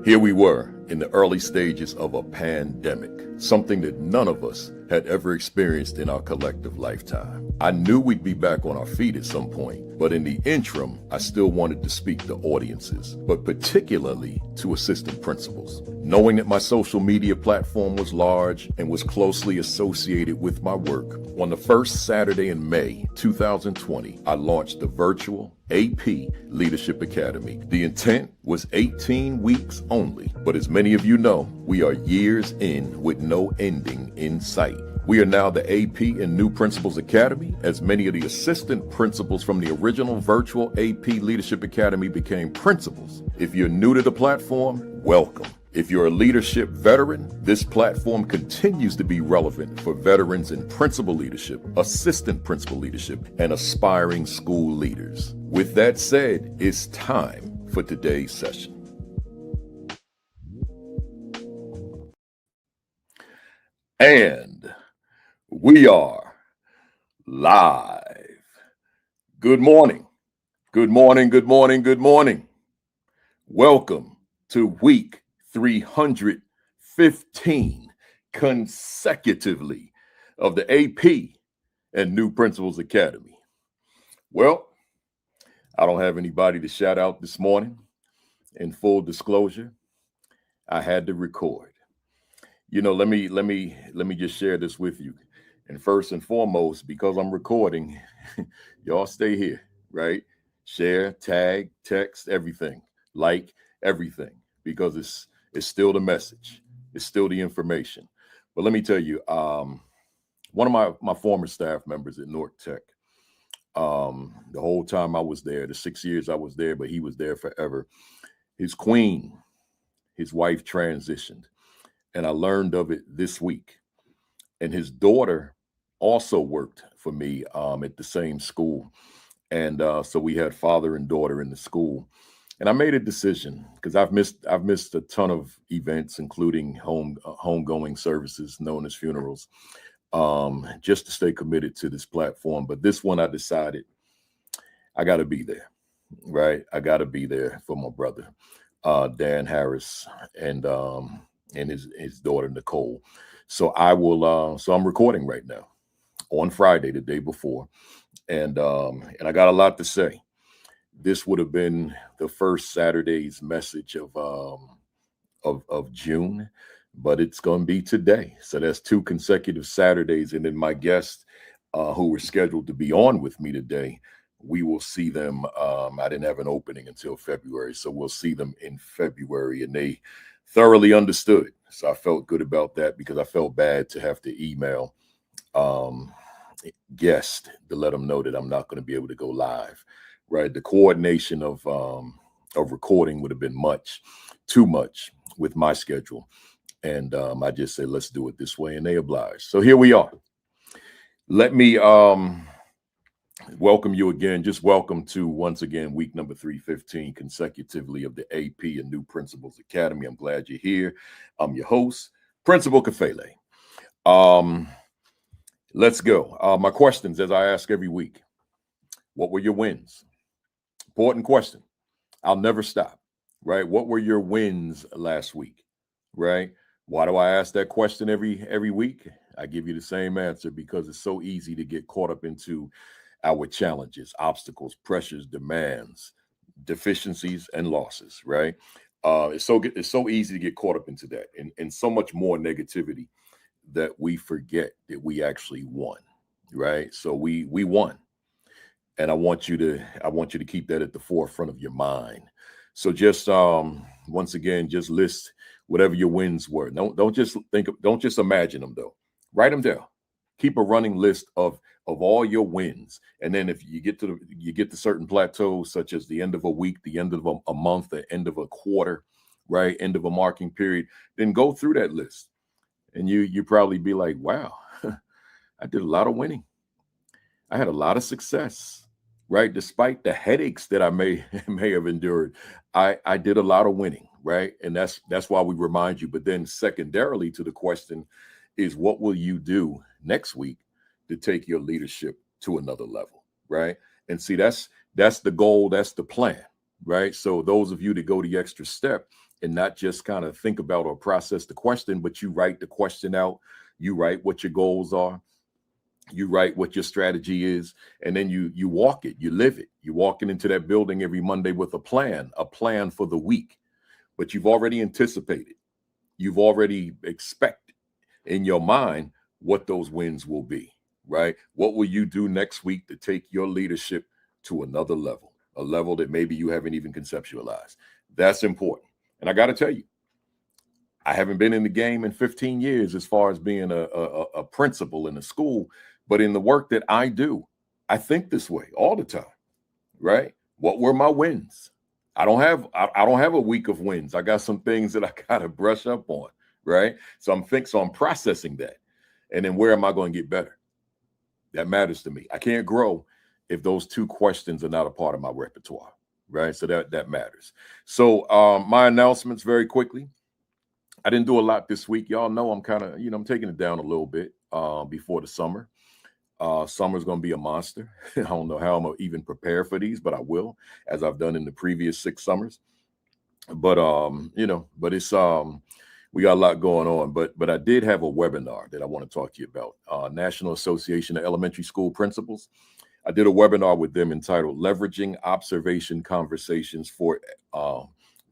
Here we were in the early stages of a pandemic, something that none of us had ever experienced in our collective lifetime. I knew we'd be back on our feet at some point, but in the interim, I still wanted to speak to audiences, but particularly to assistant principals. Knowing that my social media platform was large and was closely associated with my work, on the first Saturday in May 2020, I launched the virtual AP Leadership Academy. The intent was 18 weeks only, but as many of you know, we are years in with no ending in sight. We are now the AP and New Principals Academy, as many of the assistant principals from the original virtual AP Leadership Academy became principals. If you're new to the platform, welcome. If you're a leadership veteran, this platform continues to be relevant for veterans in principal leadership, assistant principal leadership, and aspiring school leaders. With that said, it's time for today's session. And we are live. Good morning. Good morning. Good morning. Good morning. Welcome to week 315 consecutively of the AP and New Principals Academy. Well, I don't have anybody to shout out this morning. In full disclosure, I had to record. You know, let me just share this with you. And first and foremost, because I'm recording, y'all stay here, right? Share, tag, text, everything, like everything, because it's still the message. It's still the information. But let me tell you, one of my former staff members at North Tech, the whole time I was there, the 6 years I was there, but he was there forever. His queen, his wife transitioned, and I learned of it this week. And his daughter also worked for me at the same school. And so we had father and daughter in the school. And I made a decision because I've missed a ton of events, including homegoing services known as funerals, just to stay committed to this platform. But this one, I decided I got to be there, right? I got to be there for my brother, Dan Harris, and his daughter Nicole. So I will. So I'm recording right now on Friday, the day before, and I got a lot to say. This would have been the first Saturday's message of June, but it's going to be today. So that's 2 consecutive Saturdays. And then my guests who were scheduled to be on with me today, we will see them. I didn't have an opening until February, so we'll see them in February. And they thoroughly understood. So I felt good about that because I felt bad to have to email guests to let them know that I'm not going to be able to go live. Right, the coordination of recording would have been too much with my schedule, and I just said let's do it this way, and they obliged. So here we are. Let me welcome you again. Just welcome to once again week number 315 consecutively of the AP and New Principals Academy. I'm glad you're here. I'm your host, Principal Kafele. Let's go. My questions, as I ask every week: what were your wins? Important question. I'll never stop, right? What were your wins last week, right? Why do I ask that question every week? I give you the same answer because it's so easy to get caught up into our challenges, obstacles, pressures, demands, deficiencies, and losses, right? It's so easy to get caught up into that and so much more negativity that we forget that we actually won, right? So we won. And I want you to keep that at the forefront of your mind. So just once again, just list whatever your wins were. Don't just imagine them though. Write them down. Keep a running list of all your wins. And then if you get to certain plateaus, such as the end of a week, the end of a month, the end of a quarter, right, end of a marking period, then go through that list. And you probably be like, wow, I did a lot of winning. I had a lot of success. Right, despite the headaches that I may have endured, I did a lot of winning, right? And that's why we remind you. But then secondarily to the question is, what will you do next week to take your leadership to another level, right? And see, that's the goal, that's the plan, right? So those of you that go the extra step, and not just kind of think about or process the question, but you write the question out, you write what your goals are, you write what your strategy is, and then you walk it, you live it. You're walking into that building every Monday with a plan for the week, but you've already anticipated, you've already expected in your mind what those wins will be, right? What will you do next week to take your leadership to another level, a level that maybe you haven't even conceptualized? That's important. And I got to tell you, I haven't been in the game in 15 years as far as being a principal in a school, but in the work that I do, I think this way all the time, right? What were my wins? I don't have a week of wins. I got some things that I got to brush up on, right? So I'm processing that. And then where am I going to get better? That matters to me. I can't grow if those two questions are not a part of my repertoire, right? So that matters. So my announcements very quickly. I didn't do a lot this week. Y'all know I'm kind of, I'm taking it down a little bit before the summer. Summer's going to be a monster. I don't know how I'm going to even prepare for these, but I will, as I've done in the previous 6 summers. But, but it's, we got a lot going on, but I did have a webinar that I want to talk to you about, National Association of Elementary School Principals. I did a webinar with them entitled Leveraging Observation Conversations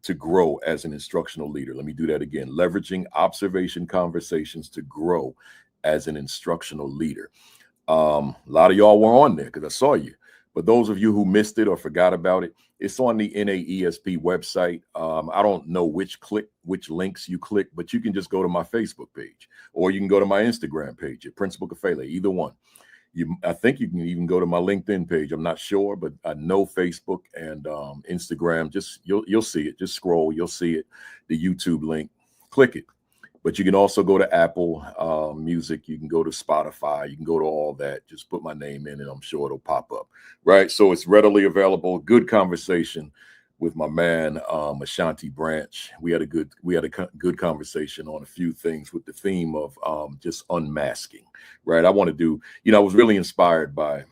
to Grow as an Instructional Leader. Let me do that again. Leveraging Observation Conversations to Grow as an Instructional Leader. A lot of y'all were on there because I saw you. But those of you who missed it or forgot about it, it's on the NAESP website. I don't know which links you click, but you can just go to my Facebook page, or you can go to my Instagram page at Principal Kafele, either one. I think you can even go to my LinkedIn page. I'm not sure, but I know Facebook and Instagram. Just you'll see it. Just scroll. You'll see it. The YouTube link. Click it. But you can also go to Apple Music. You can go to Spotify. You can go to all that. Just put my name in, and I'm sure it'll pop up. Right. So it's readily available. Good conversation with my man Ashanti Branch. We had a good conversation on a few things with the theme of just unmasking. Right. I want to do. I was really inspired by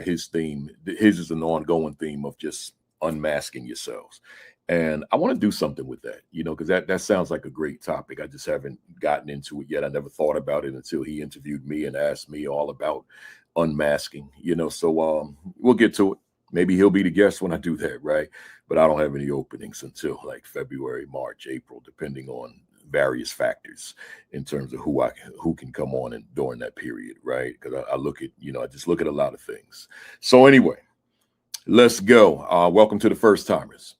his theme. His is an ongoing theme of just unmasking yourselves. And I want to do something with that, because that sounds like a great topic. I just haven't gotten into it yet. I never thought about it until he interviewed me and asked me all about unmasking, so we'll get to it. Maybe he'll be the guest when I do that, right? But I don't have any openings until like February, March, April, depending on various factors in terms of who can come on and during that period, right? Because I look at, I just look at a lot of things. So anyway, let's go. Welcome to the first timers.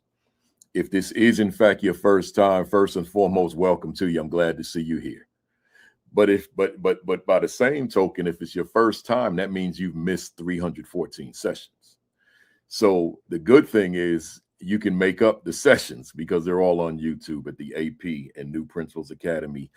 If this is in fact your first time, first and foremost, welcome to you. I'm glad to see you here. But by the same token, if it's your first time, that means you've missed 314 sessions. So the good thing is you can make up the sessions because they're all on YouTube at the AP and New Principals Academy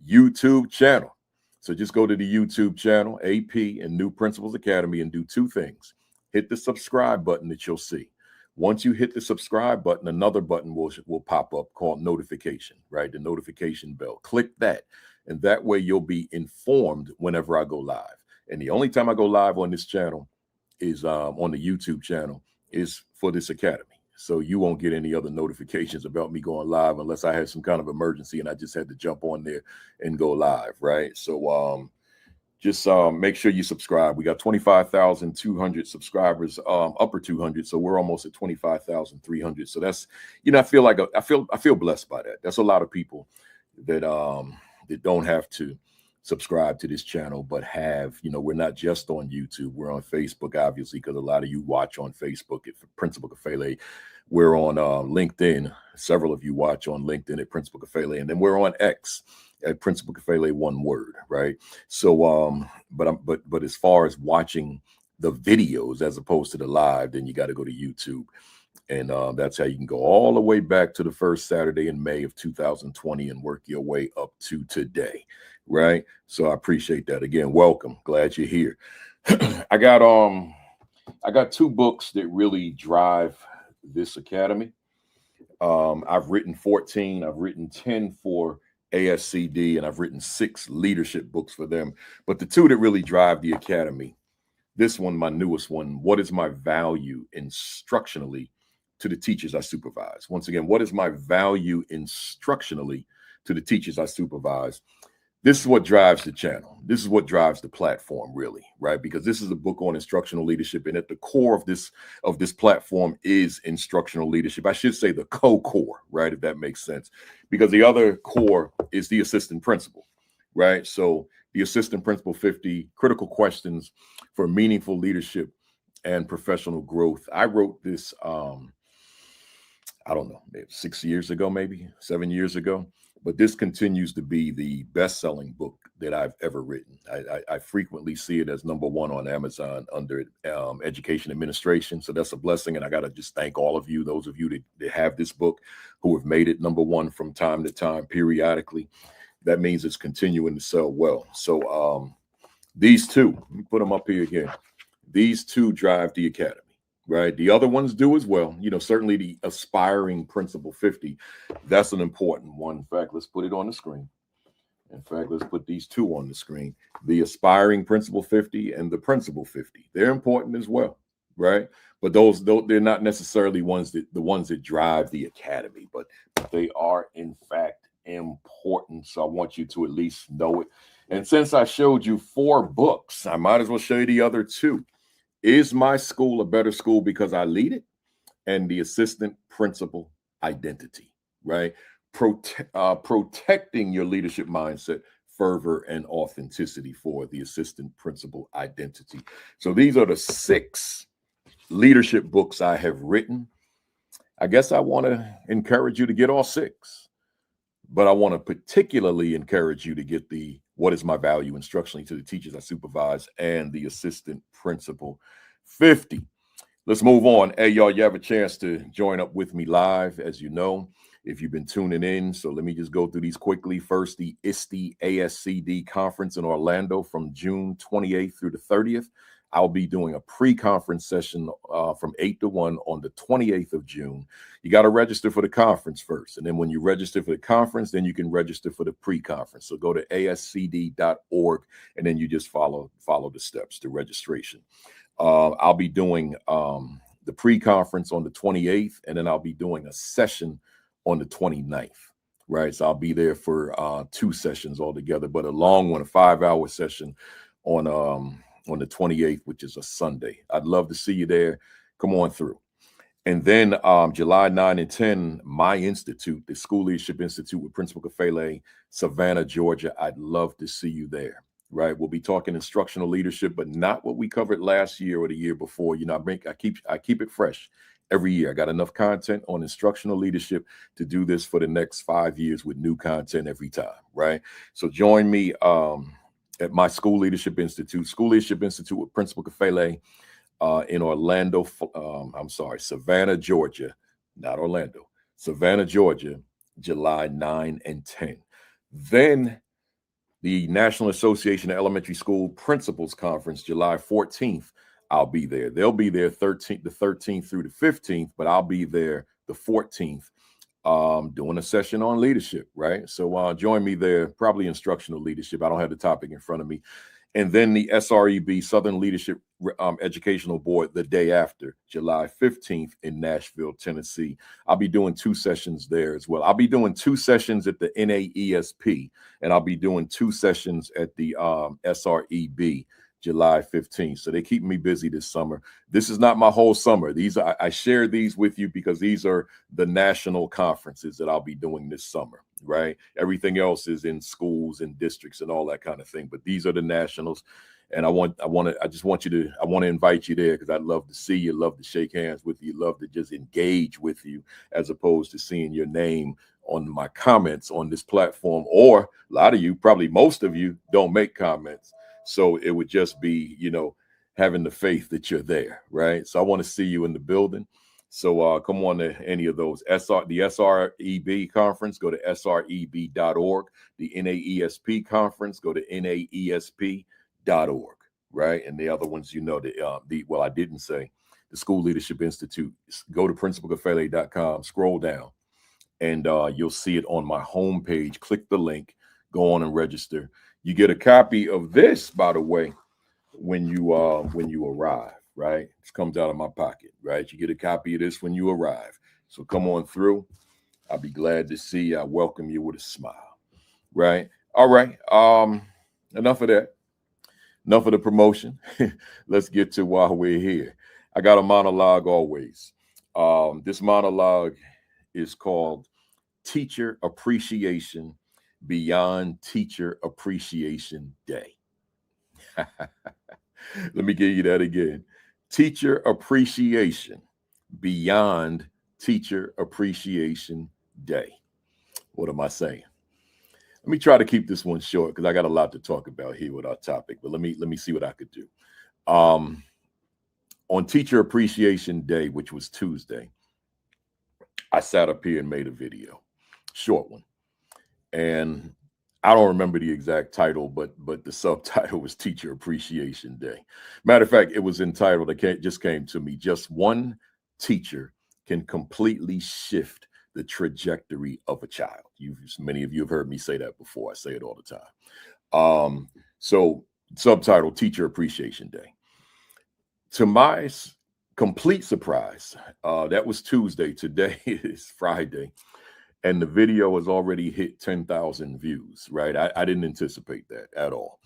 YouTube channel. So just go to the YouTube channel, AP and New Principals Academy, and do 2 things. Hit the subscribe button that you'll see. Once you hit the subscribe button, another button will pop up called notification, right? The notification bell. Click that. And that way you'll be informed whenever I go live. And the only time I go live on this channel is on the YouTube channel is for this academy. So you won't get any other notifications about me going live unless I had some kind of emergency and I just had to jump on there and go live, right? So just make sure you subscribe. We got 25,200 subscribers, upper 200. So we're almost at 25,300. So that's, I feel blessed by that. That's a lot of people that don't have to subscribe to this channel, but have, we're not just on YouTube. We're on Facebook, obviously, because a lot of you watch on Facebook at Principal Kafele. We're on LinkedIn. Several of you watch on LinkedIn at Principal Kafele, and then we're on X at Principal Kafele, one word, right? So, but as far as watching the videos as opposed to the live, then you got to go to YouTube. And that's how you can go all the way back to the first Saturday in May of 2020 and work your way up to today, right? So I appreciate that. Again, welcome. Glad you're here. I got 2 books that really drive this academy. I've written 14. I've written 10 for ASCD, and I've written 6 leadership books for them. But the 2 that really drive the academy, this one, my newest one, what is my value instructionally to the teachers I supervise? Once again, what is my value instructionally to the teachers I supervise? This is what drives the channel. This is what drives the platform, really, right? Because this is a book on instructional leadership, and at the core of this platform is instructional leadership. I should say the co-core, right? If that makes sense, because the other core is the assistant principal, right? So the assistant principal 50 critical questions for meaningful leadership and professional growth. I wrote this, I don't know, maybe 6 years ago, maybe 7 years ago. But this continues to be the best-selling book that I've ever written. I frequently see it as number one on Amazon under education administration. So that's a blessing. And I got to just thank all of you, those of you that have this book, who have made it number one from time to time, periodically. That means it's continuing to sell well. So these two, let me put them up here again. These two drive the academy. Right. The other ones do as well. You know, certainly the aspiring Principal 50. That's an important one. In fact, let's put it on the screen. In fact, let's put these two on the screen. The aspiring Principal 50 and the Principal 50. They're important as well. Right. But those they're not necessarily the ones that drive the academy, but they are, in fact, important. So I want you to at least know it. And since I showed you 4 books, I might as well show you the other 2. Is my school a better school because I lead it? And the assistant principal identity, right? Protecting your leadership mindset, fervor, and authenticity for the assistant principal identity. So these are the 6 leadership books I have written. I guess I want to encourage you to get all 6, but I want to particularly encourage you to get the What is My Value instructionally to the teachers I supervise and the assistant principal 50. Let's move on. Hey, y'all, you have a chance to join up with me live, as you know, if you've been tuning in. So let me just go through these quickly. First, the ISTE ASCD conference in Orlando from June 28th through the 30th. I'll be doing a pre-conference session from 8 to 1 on the 28th of June. You got to register for the conference first. And then when you register for the conference, then you can register for the pre-conference. So go to ascd.org, and then you just follow the steps to registration. I'll be doing the pre-conference on the 28th, and then I'll be doing a session on the 29th. Right. So I'll be there for 2 sessions altogether, but a long one, a 5-hour session on the 28th, which is a Sunday. I'd love to see you there. Come on through. And then July 9 and 10, my institute, the School Leadership Institute with Principal Kafele, Savannah, Georgia. I'd love to see you there. Right. We'll be talking instructional leadership, but not what we covered last year or the year before. You know, I keep it fresh every year. I got enough content on instructional leadership to do this for the next 5 years with new content every time. Right. So join me at my School Leadership Institute with Principal Kafele in Orlando. Savannah, Georgia, not Orlando, Savannah, Georgia, July 9 and 10. Then the National Association of Elementary School Principals Conference, July 14th. I'll be there. They'll be there the 13th through the 15th, but I'll be there the 14th. Doing a session on leadership, right? So join me there, probably instructional leadership. I don't have the topic in front of me. And then the SREB, Southern Leadership Educational Board, the day after, July 15th in Nashville, Tennessee. I'll be doing 2 sessions there as well. I'll be doing 2 sessions at the NAESP, and I'll be doing 2 sessions at the SREB, July 15th. So they keep me busy this summer. This is not my whole summer. I share these with you because these are the national conferences that I'll be doing this summer, right? Everything else is in schools and districts and all that kind of thing. But these are the nationals. And I want to invite you there because I'd love to see you, love to shake hands with you, love to just engage with you, as opposed to seeing your name on my comments on this platform. Or a lot of you, probably most of you, don't make comments. So it would just be, having the faith that you're there, right? So I want to see you in the building. So come on to any of those. The SREB conference, go to sreb.org. The NAESP conference, go to naesp.org, right? And the other ones, I didn't say, the School Leadership Institute. Go to principalkafele.com, scroll down, and you'll see it on my homepage. Click the link, go on and register. You get a copy of this, by the way, when you arrive, right? This comes out of my pocket, right? You get a copy of this when you arrive. So come on through. I'll be glad to see you. I welcome you with a smile, right? All right. Enough of that. Enough of the promotion. Let's get to why we're here. I got a monologue always. This monologue is called Teacher Appreciation Beyond Teacher Appreciation Day. Let me give you that again. Teacher Appreciation Beyond Teacher Appreciation Day. What am I saying? Let me try to keep this one short because I got a lot to talk about here with our topic, but let me see what I could do. On Teacher Appreciation Day, which was Tuesday, I sat up here and made a video, short one. And I don't remember the exact title, but the subtitle was Teacher Appreciation Day. Matter of fact, it was entitled, it just came to me, just one teacher can completely shift the trajectory of a child. Many of you have heard me say that before. I say it all the time. So subtitle, Teacher Appreciation Day. To my complete surprise, that was Tuesday. Today is Friday. And the video has already hit 10,000 views, right? I didn't anticipate that at all.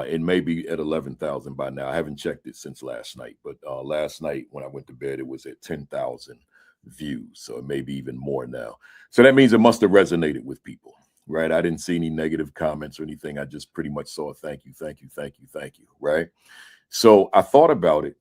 It may be at 11,000 by now. I haven't checked it since last night, but last night when I went to bed, it was at 10,000 views. So it may be even more now. So that means it must have resonated with people, right? I didn't see any negative comments or anything. I just pretty much saw thank you, thank you, thank you, thank you, right? So I thought about it.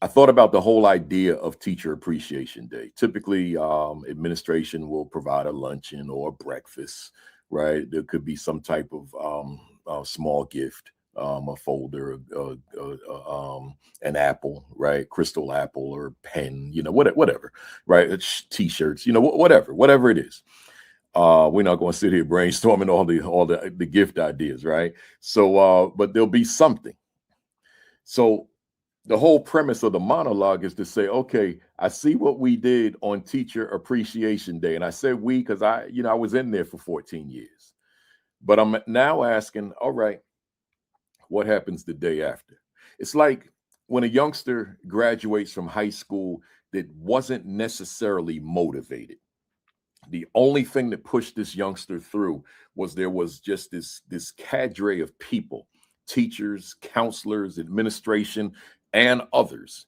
I thought about the whole idea of Teacher Appreciation Day. Typically, administration will provide a luncheon or a breakfast, right? There could be some type of small gift, a folder, an apple, right? Crystal apple or pen, whatever, right? It's T-shirts, whatever it is. We're not going to sit here brainstorming all the gift ideas, right? So, but there'll be something. So the whole premise of the monologue is to say, okay, I see what we did on Teacher Appreciation Day. And I said we because I was in there for 14 years. But I'm now asking, all right, what happens the day after? It's like when a youngster graduates from high school that wasn't necessarily motivated. The only thing that pushed this youngster through was there was just this cadre of people, teachers, counselors, administration, and others,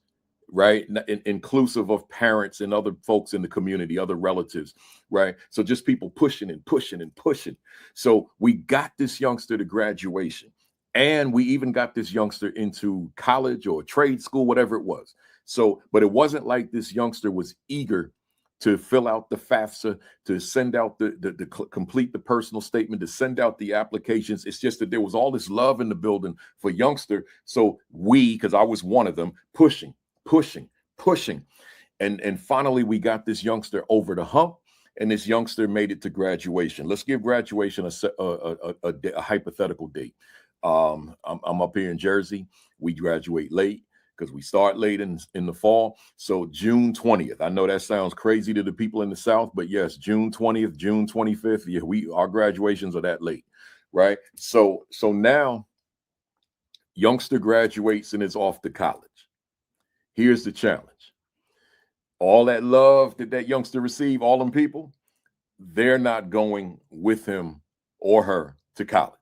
right? Inclusive of parents and other folks in the community, other relatives, right? So just people pushing and pushing and pushing. So we got this youngster to graduation, and we even got this youngster into college or trade school, whatever it was. So, but it wasn't like this youngster was eager to fill out the FAFSA, to send out the complete the personal statement, to send out the applications. It's just that there was all this love in the building for youngster. So we, because I was one of them, pushing. And finally, we got this youngster over the hump, and this youngster made it to graduation. Let's give graduation a hypothetical date. I'm up here in Jersey. We graduate late, because we start late in the fall. So June 20th. I know that sounds crazy to the people in the South, but yes, June 20th, June 25th. Yeah, our graduations are that late, right? So now youngster graduates and is off to college. Here's the challenge. All that love that youngster received, all them people, they're not going with him or her to college.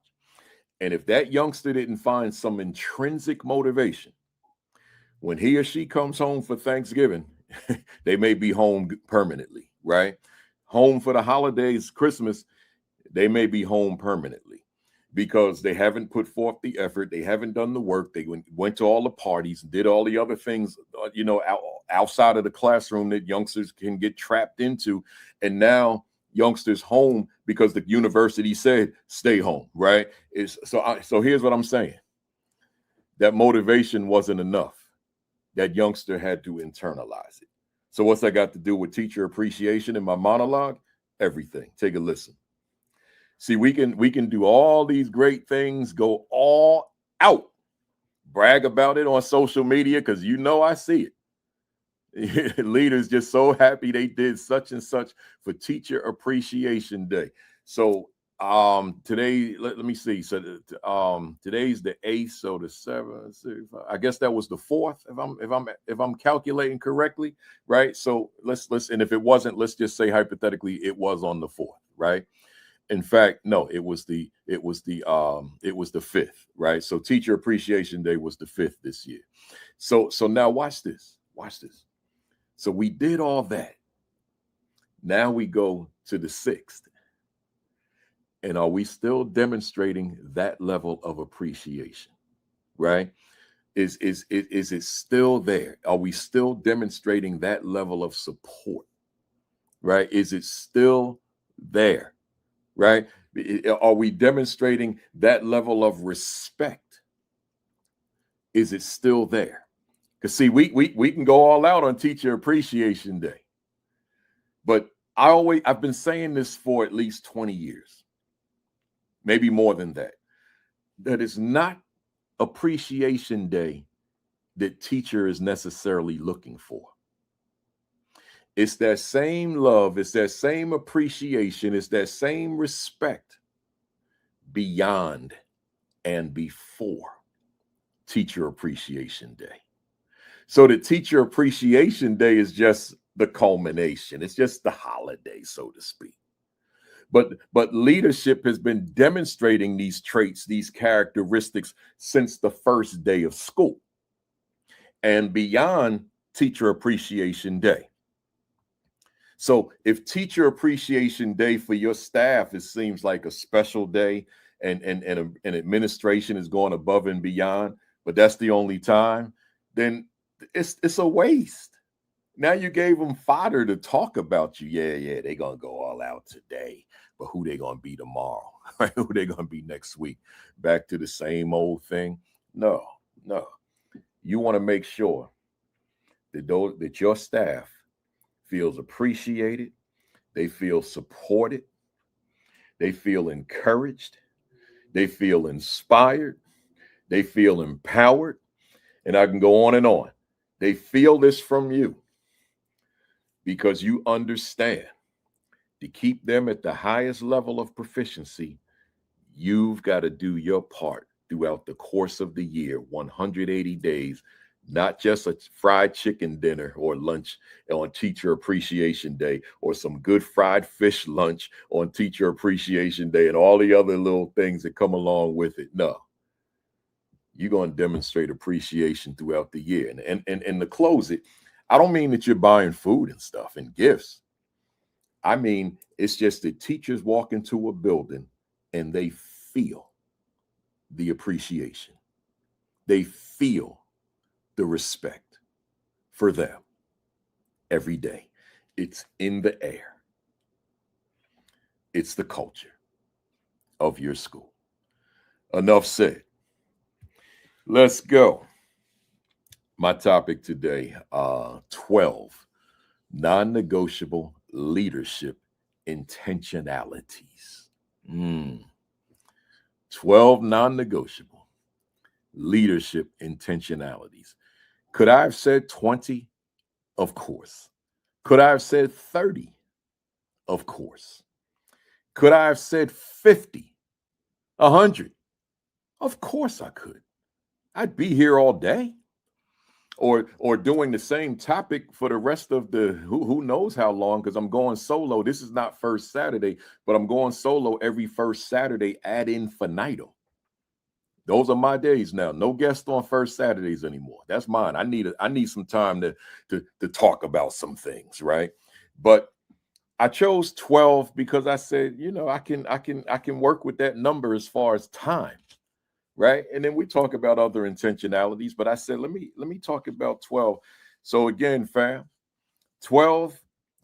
And if that youngster didn't find some intrinsic motivation, when he or she comes home for Thanksgiving, they may be home permanently, right? Home for the holidays, Christmas, they may be home permanently because they haven't put forth the effort. They haven't done the work. They went to all the parties, did all the other things, outside of the classroom that youngsters can get trapped into. And now youngsters home because the university said, stay home, right? So here's what I'm saying. That motivation wasn't enough. That youngster had to internalize it. So what's that got to do with teacher appreciation in my monologue? Everything. Take a listen. See, we can do all these great things, go all out, brag about it on social media because I see it. Leaders just so happy they did such and such for Teacher Appreciation Day. So Today, let me see. So today's the 8th, so the 7th, 6, I guess that was the 4th, if I'm calculating correctly, right? So let's and if it wasn't, let's just say hypothetically it was on the 4th, right? In fact, no, it was the 5th, right? So Teacher Appreciation Day was the 5th this year. So now watch this. Watch this. So we did all that. Now we go to the 6th. And are we still demonstrating that level of appreciation? Right? Is it still there? Are we still demonstrating that level of support? Right? Is it still there? Right? Are we demonstrating that level of respect? Is it still there? Because see, we can go all out on Teacher Appreciation Day, but I've been saying this for at least 20 years, maybe more than that. That is not Appreciation Day that teacher is necessarily looking for. It's that same love, it's that same appreciation, it's that same respect beyond and before Teacher Appreciation Day. So the Teacher Appreciation Day is just the culmination. It's just the holiday, so to speak. But leadership has been demonstrating these traits, these characteristics since the first day of school and beyond Teacher Appreciation Day. So if Teacher Appreciation Day for your staff, it seems like a special day and administration is going above and beyond, but that's the only time, then it's a waste. Now you gave them fodder to talk about you. Yeah, they're going to go all out today, but who they going to be tomorrow? Right? Who they going to be next week? Back to the same old thing? No. You want to make sure that your staff feels appreciated, they feel supported, they feel encouraged, they feel inspired, they feel empowered, and I can go on and on. They feel this from you because you understand to keep them at the highest level of proficiency, you've got to do your part throughout the course of the year, 180 days, not just a fried chicken dinner or lunch on Teacher Appreciation Day or some good fried fish lunch on Teacher Appreciation Day and all the other little things that come along with it. No, you're going to demonstrate appreciation throughout the year. And to close it, I don't mean that you're buying food and stuff and gifts. I mean, it's just that teachers walk into a building and they feel the appreciation. They feel the respect for them every day. It's in the air. It's the culture of your school. Enough said. Let's go. My topic today, 12 non-negotiable leadership intentionalities. 12 non-negotiable leadership intentionalities. Could I have said 20? Of course. Could I have said 30? Of course. Could I have said 50? 100? Of course I could. I'd be here all day. Or doing the same topic for the rest of the who knows how long, because I'm going solo. This is not first Saturday, but I'm going solo every first Saturday ad infinitum. Those are my days now. No guest on first Saturdays anymore. That's mine. I need some time to talk about some things, right? But I chose 12 because I said, I can work with that number as far as time. Right. And then we talk about other intentionalities, but I said, let me talk about 12. So again, fam, 12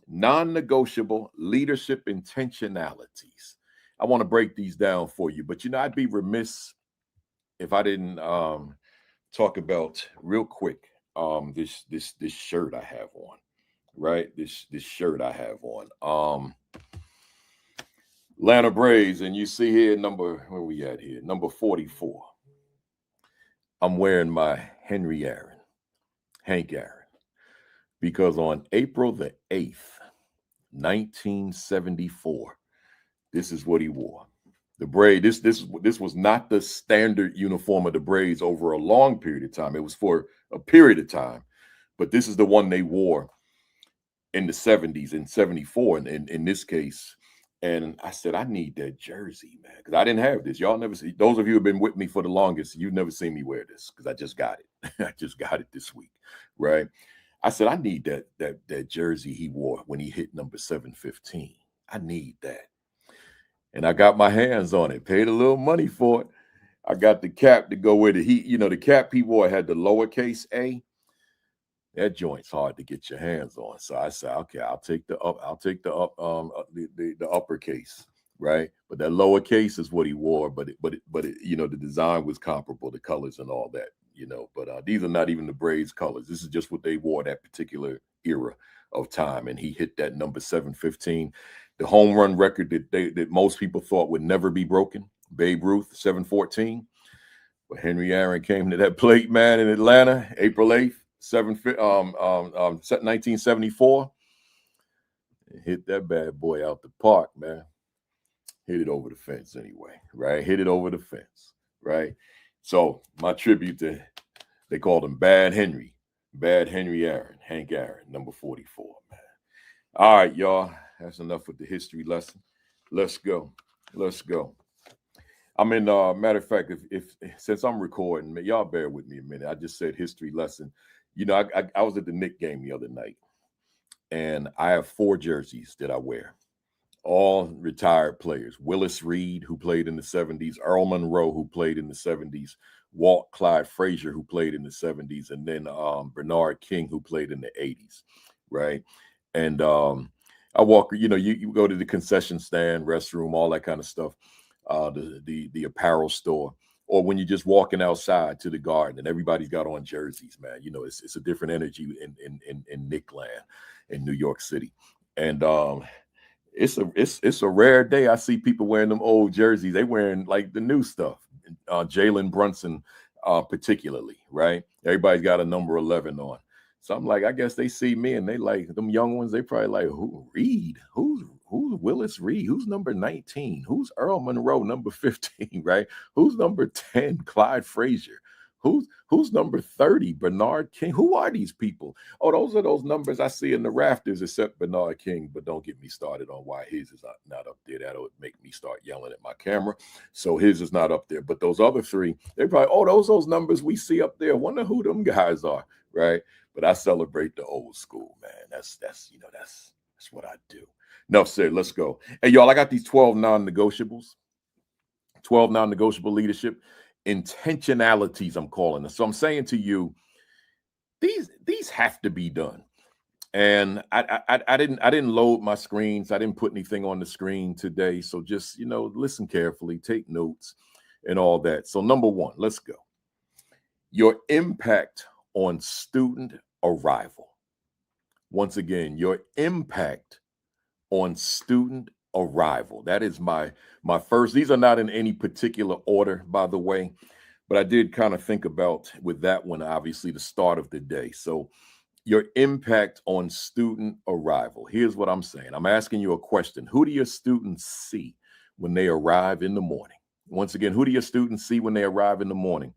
non-negotiable leadership intentionalities. I want to break these down for you, but I'd be remiss if I didn't talk about real quick this shirt I have on, right? This shirt I have on. Atlanta Braves, and you see here where we at here? Number 44. I'm wearing my Hank Aaron, because on April the 8th, 1974, this is what he wore. The braid, this was not the standard uniform of the braids over a long period of time. It was for a period of time, but this is the one they wore in the 70s, in 74 in this case. And I said, I need that jersey, man, because I didn't have this. Y'all never see, those of you who have been with me for the longest, you've never seen me wear this because I just got it. I just got it this week, right? I said, I need that jersey he wore when he hit number 715. I need that. And I got my hands on it, paid a little money for it. I got the cap to go with it. The cap he wore had the lowercase a. That joint's hard to get your hands on. So I said, okay, I'll take the uppercase, right? But that lowercase is what he wore. But the design was comparable, the colors and all that, But these are not even the braids colors. This is just what they wore that particular era of time. And he hit that number 715, the home run record that most people thought would never be broken. Babe Ruth, 714. But Henry Aaron came to that plate, man, in Atlanta, April 8th. 1974, hit that bad boy out the park, man. Hit it over the fence anyway, right? Hit it over the fence, right? So my tribute to, they called him Bad Henry Aaron, Hank Aaron, number 44, man. All right, y'all, that's enough with the history lesson. Let's go. I mean, matter of fact, if since I'm recording, y'all bear with me a minute. I just said history lesson. I was at the Knicks game the other night, and I have 4 jerseys that I wear, all retired players. Willis Reed, who played in the 70s, Earl Monroe, who played in the 70s, Walt Clyde Frazier, who played in the 70s, and then Bernard King, who played in the 80s, right? And I walk, you go to the concession stand, restroom, all that kind of stuff, the apparel store, or when you're just walking outside to the garden and everybody's got on jerseys, man, it's a different energy in Knick land in New York City. And it's a rare day I see people wearing them old jerseys. They wearing like the new stuff, Jalen Brunson particularly, right? Everybody's got a number 11 on. So I'm like, I guess they see me and they like them young ones. They probably like, who Reed? Who's Willis Reed? Who's number 19? Who's Earl Monroe, number 15, right? Who's number 10, Clyde Frazier? Who's number 30, Bernard King? Who are these people? Oh, those are those numbers I see in the rafters, except Bernard King. But don't get me started on why his is not up there. That'll make me start yelling at my camera. So his is not up there. But those other 3, they probably, those numbers we see up there. Wonder who them guys are, right? But I celebrate the old school, man. That's what I do. Enough said. Let's go. Hey, y'all, I got these 12 non-negotiables. 12 non-negotiable leadership intentionalities, I'm calling them. So I'm saying to you, these have to be done. And I didn't load my screens. I didn't put anything on the screen today. So just, listen carefully, take notes and all that. So number 1, let's go. Your impact on student arrival. Once again, your impact on student arrival. That is my first. These are not in any particular order, by the way, but I did kind of think about with that one, obviously, the start of the day. So your impact on student arrival. Here's what I'm saying. I'm asking you a question. Who do your students see when they arrive in the morning? Once again, who do your students see when they arrive in the morning?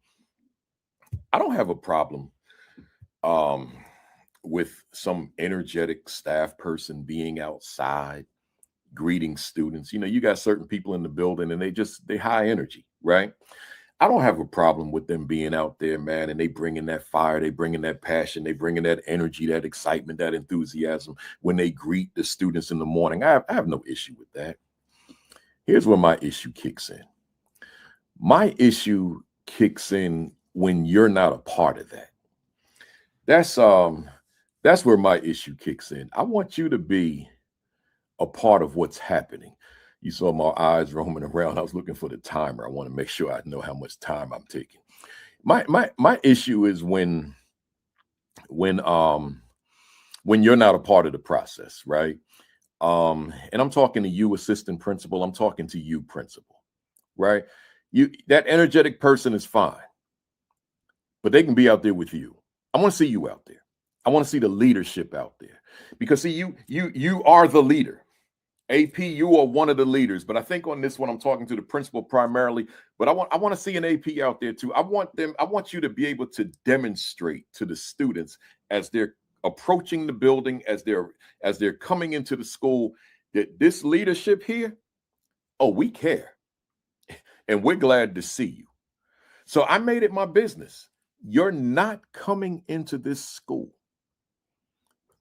I don't have a problem with some energetic staff person being outside greeting students. You got certain people in the building and they high energy, right? I don't have a problem with them being out there, man, and they bringing that fire, they bringing that passion, they bringing that energy, that excitement, that enthusiasm when they greet the students in the morning. I have no issue with that. Here's where my issue kicks in. My issue kicks in when you're not a part of that. That's where my issue kicks in. I want you to be a part of what's happening. You saw my eyes roaming around. I was looking for the timer. I want to make sure I know how much time I'm taking. My issue is when you're not a part of the process, right? And I'm talking to you, assistant principal. I'm talking to you, principal, right? That energetic person is fine, but they can be out there with you. I want to see you out there. I want to see the leadership out there because see, you are the leader. AP, you are one of the leaders, but I think on this one, I'm talking to the principal primarily, but I want to see an AP out there too. I want you to be able to demonstrate to the students as they're approaching the building, as they're coming into the school, that this leadership here, oh, we care. And we're glad to see you. So I made it my business. You're not coming into this school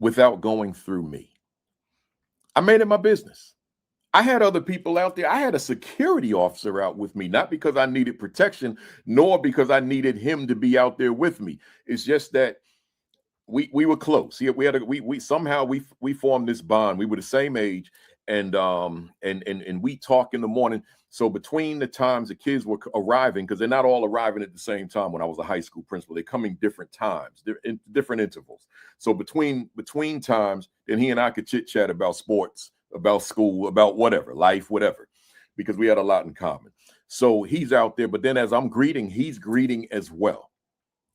without going through me. I made it my business. I had other people out there. I had a security officer out with me, not because I needed protection, nor because I needed him to be out there with me. It's just that we were close. Yeah, we somehow we formed this bond. We were the same age, and we talk in the morning. So between the times the kids were arriving, because they're not all arriving at the same time. When I was a high school principal, they coming different times, they're in different intervals. So between times, then he and I could chit chat about sports, about school, about whatever, life, whatever, because we had a lot in common. So he's out there, but then as I'm greeting, he's greeting as well,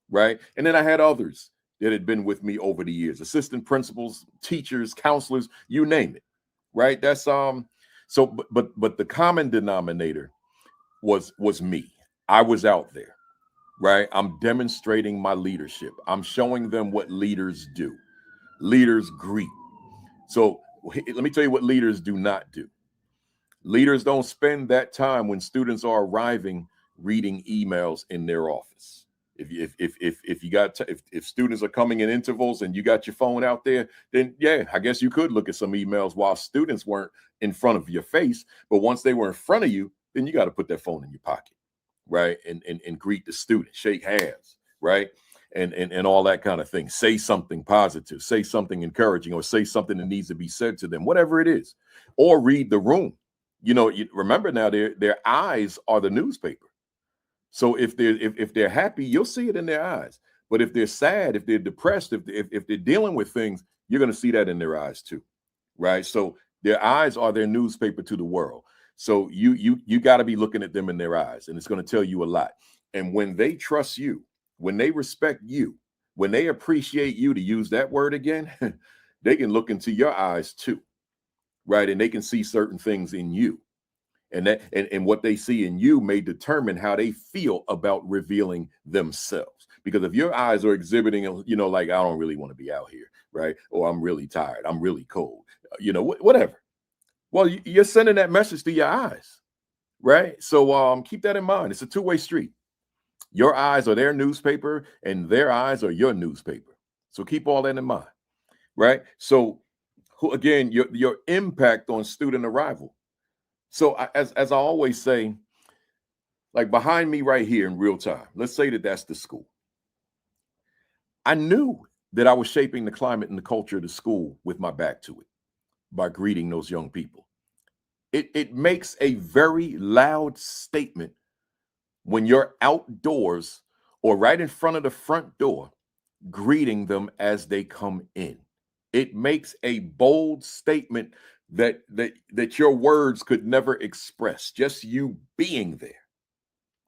right? And then I had others that had been with me over the years, assistant principals, teachers, counselors, you name it, right? That's so but the common denominator was me. I was out there, right? I'm demonstrating my leadership. I'm showing them what leaders do. Leaders greet. So let me tell you what leaders do not do. Leaders don't spend that time when students are arriving reading emails in their office. If students are coming in intervals and you got your phone out there, then yeah, I guess you could look at some emails while students weren't in front of your face. But once they were in front of you, then you got to put that phone in your pocket, right? And greet the student, shake hands, right? And all that kind of thing. Say something positive, say something encouraging, or say something that needs to be said to them, whatever it is, or read the room. You remember now, their eyes are the newspaper. So if they're happy, you'll see it in their eyes. But if they're sad, if they're depressed, if they're dealing with things, you're going to see that in their eyes too, right? So their eyes are their newspaper to the world. So you got to be looking at them in their eyes, and it's going to tell you a lot. And when they trust you, when they respect you, when they appreciate you, to use that word again, they can look into your eyes too, right? And they can see certain things in you. And what they see in you may determine how they feel about revealing themselves. Because if your eyes are exhibiting, like, I don't really want to be out here, right? Or I'm really tired, I'm really cold, whatever. Well, you're sending that message to your eyes, right? So keep that in mind. It's a two-way street. Your eyes are their newspaper, and their eyes are your newspaper. So keep all that in mind, right? So again, your impact on student arrival. So as I always say, like behind me right here in real time, let's say that's the school. I knew that I was shaping the climate and the culture of the school with my back to it by greeting those young people. It makes a very loud statement when you're outdoors or right in front of the front door, greeting them as they come in. It makes a bold statement that your words could never express. Just you being there,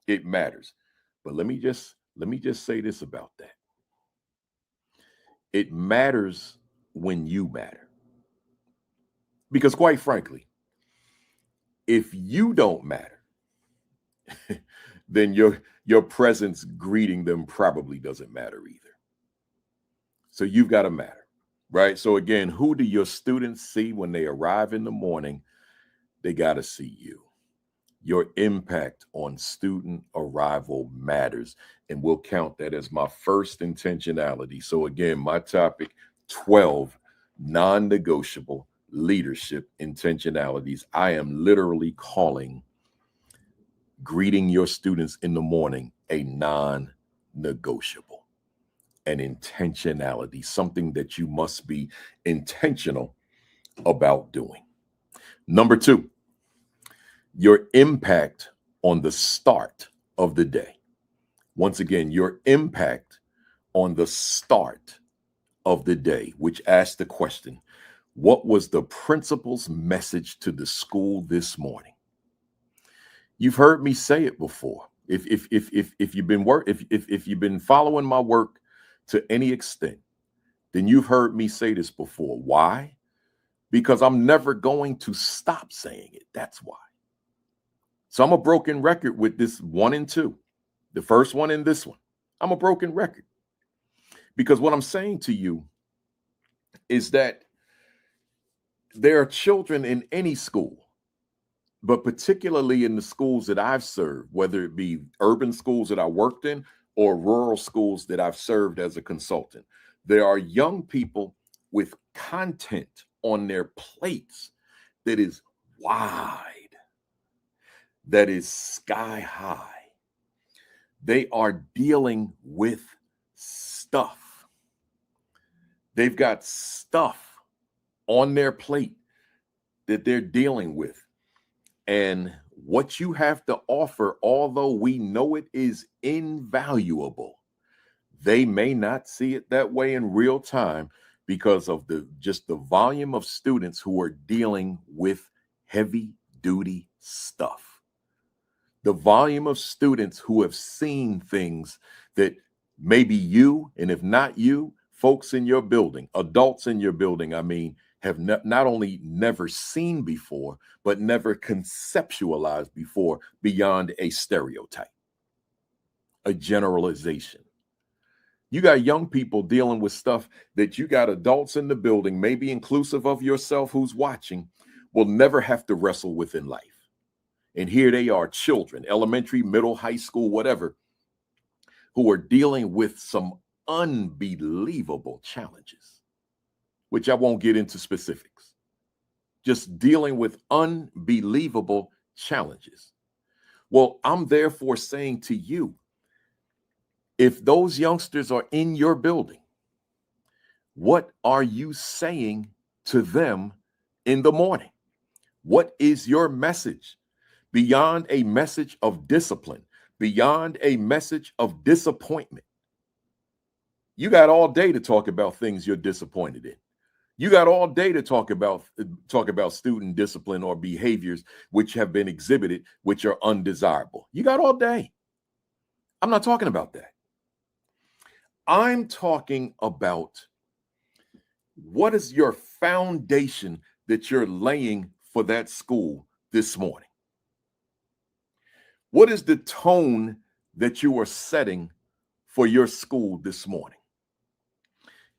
it matters. But let me just say this about that. It matters when you matter. Because quite frankly, if you don't matter, then your presence greeting them probably doesn't matter either. So you've got to matter, right? So again, who do your students see when they arrive in the morning? They got to see you. Your impact on student arrival matters, and we'll count that as my first intentionality. So again, my topic, 12 non-negotiable leadership intentionalities. I am literally calling greeting your students in the morning a non-negotiable, an intentionality, something that you must be intentional about doing. Number 2, your impact on the start of the day. Once again, your impact on the start of the day, which asks the question, what was the principal's message to the school this morning? You've heard me say it before. If you've been following my work to any extent, then you've heard me say this before. Why? because I'm never going to stop saying it. That's why. So I'm a broken record with this 1 and 2, the first one and this one. I'm a broken record because what I'm saying to you is that there are children in any school, but particularly in the schools that I've served, whether it be urban schools that I worked in or rural schools that I've served as a consultant. There are young people with content on their plates that is wide, that is sky high. They are dealing with stuff. They've got stuff on their plate that they're dealing with. And what you have to offer, although we know it is invaluable, they may not see it that way in real time because of the volume of students who are dealing with heavy duty stuff. The volume of students who have seen things that maybe you, and if not you, folks in your building, adults in your building, I mean, have not only never seen before, but never conceptualized before beyond a stereotype, a generalization. You got young people dealing with stuff that you got adults in the building, maybe inclusive of yourself who's watching, will never have to wrestle with in life. And here they are, children, elementary, middle, high school, whatever, who are dealing with some unbelievable challenges, which I won't get into specifics. Just dealing with unbelievable challenges. Well, I'm therefore saying to you, if those youngsters are in your building, what are you saying to them in the morning? What is your message? Beyond a message of discipline, beyond a message of disappointment. You got all day to talk about things you're disappointed in. You got all day to talk about student discipline or behaviors which have been exhibited, which are undesirable. You got all day. I'm not talking about that. I'm talking about what is your foundation that you're laying for that school this morning? What is the tone that you are setting for your school this morning?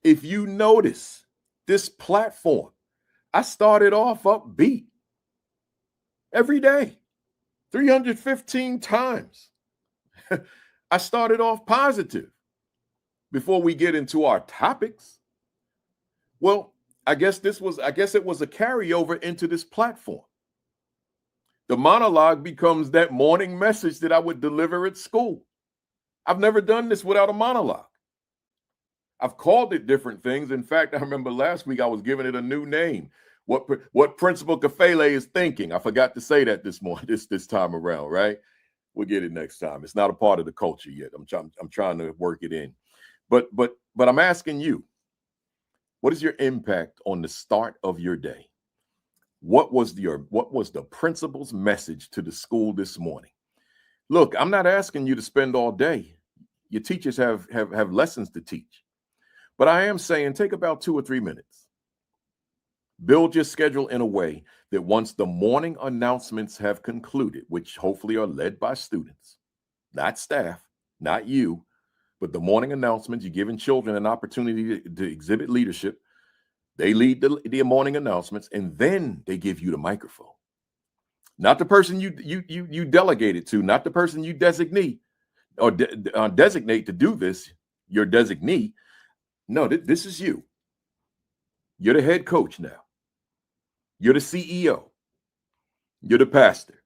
If you notice this platform, I started off upbeat every day, 315 times. I started off positive before we get into our topics. Well, I guess it was a carryover into this platform. The monologue becomes that morning message that I would deliver at school. I've never done this without a monologue. I've called it different things. In fact, I remember last week I was giving it a new name. What Principal Kafele is thinking. I forgot to say that this morning, this time around, right? We'll get it next time. It's not a part of the culture yet. I'm trying to work it in. But I'm asking you, what is your impact on the start of your day? What was the principal's message to the school this morning? Look, I'm not asking you to spend all day. Your teachers have lessons to teach. But I am saying take about 2 or 3 minutes. Build your schedule in a way that once the morning announcements have concluded, which hopefully are led by students, not staff, not you, but the morning announcements, you're giving children an opportunity to exhibit leadership. They lead the morning announcements, and then they give you the microphone. Not the person you delegate it to, not the person you designate or designate to do this, your designee. No, this is you. You're the head coach now. You're the CEO. You're the pastor.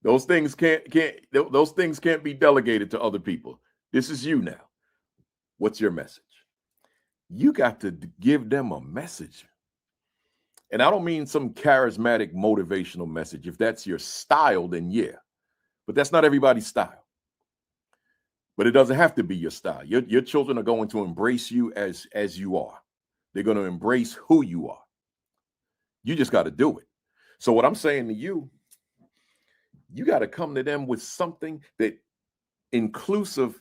Those things can't be delegated to other people. This is you now. What's your message? You got to give them a message. And I don't mean some charismatic motivational message. If that's your style, then yeah. But that's not everybody's style. But it doesn't have to be your style. Your children are going to embrace you as you are. They're going to embrace who you are. You just got to do it. So what I'm saying to you, you got to come to them with something that inclusive,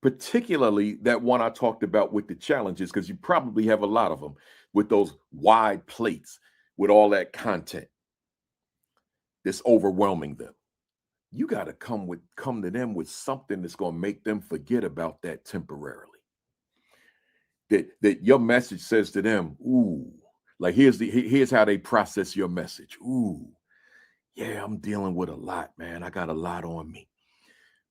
particularly that one I talked about with the challenges, because you probably have a lot of them with those wide plates. with all that content that's overwhelming them. You got to come to them with something that's going to make them forget about that temporarily. That your message says to them, ooh, like here's how they process your message. Ooh, yeah, I'm dealing with a lot, man. I got a lot on me.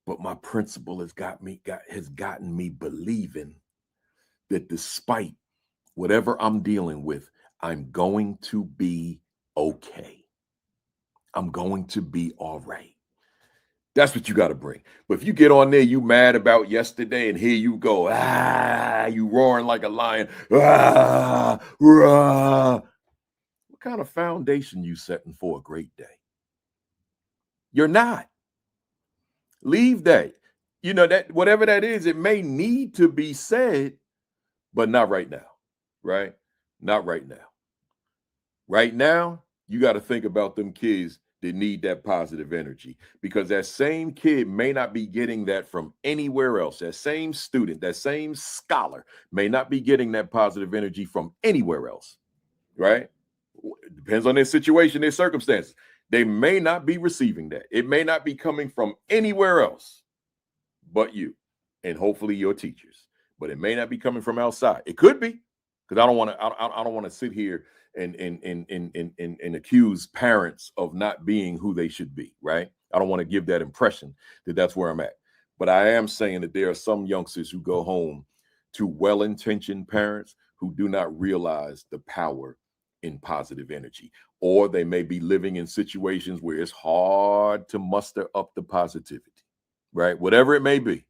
But my principal has gotten me believing that despite whatever I'm dealing with, I'm going to be okay. I'm going to be all right. That's what you got to bring. But if you get on there, you mad about yesterday, and here you go, you roaring like a lion, rah. What kind of foundation you setting for a great day? You're not. Leave that. You know, that whatever that is, it may need to be said, but not right now, right? Not right now. Right now, you got to think about them kids that need that positive energy, because that same kid may not be getting that from anywhere else. That same student, that same scholar may not be getting that positive energy from anywhere else, right? It depends on their situation, their circumstances. They may not be receiving that. It may not be coming from anywhere else but you and hopefully your teachers, but it may not be coming from outside. It could be, because I don't want to sit here and accuse parents of not being who they should be, right? I don't want to give that impression that that's where I'm at. But I am saying that there are some youngsters who go home to well-intentioned parents who do not realize the power in positive energy, or they may be living in situations where it's hard to muster up the positivity, right? Whatever it may be.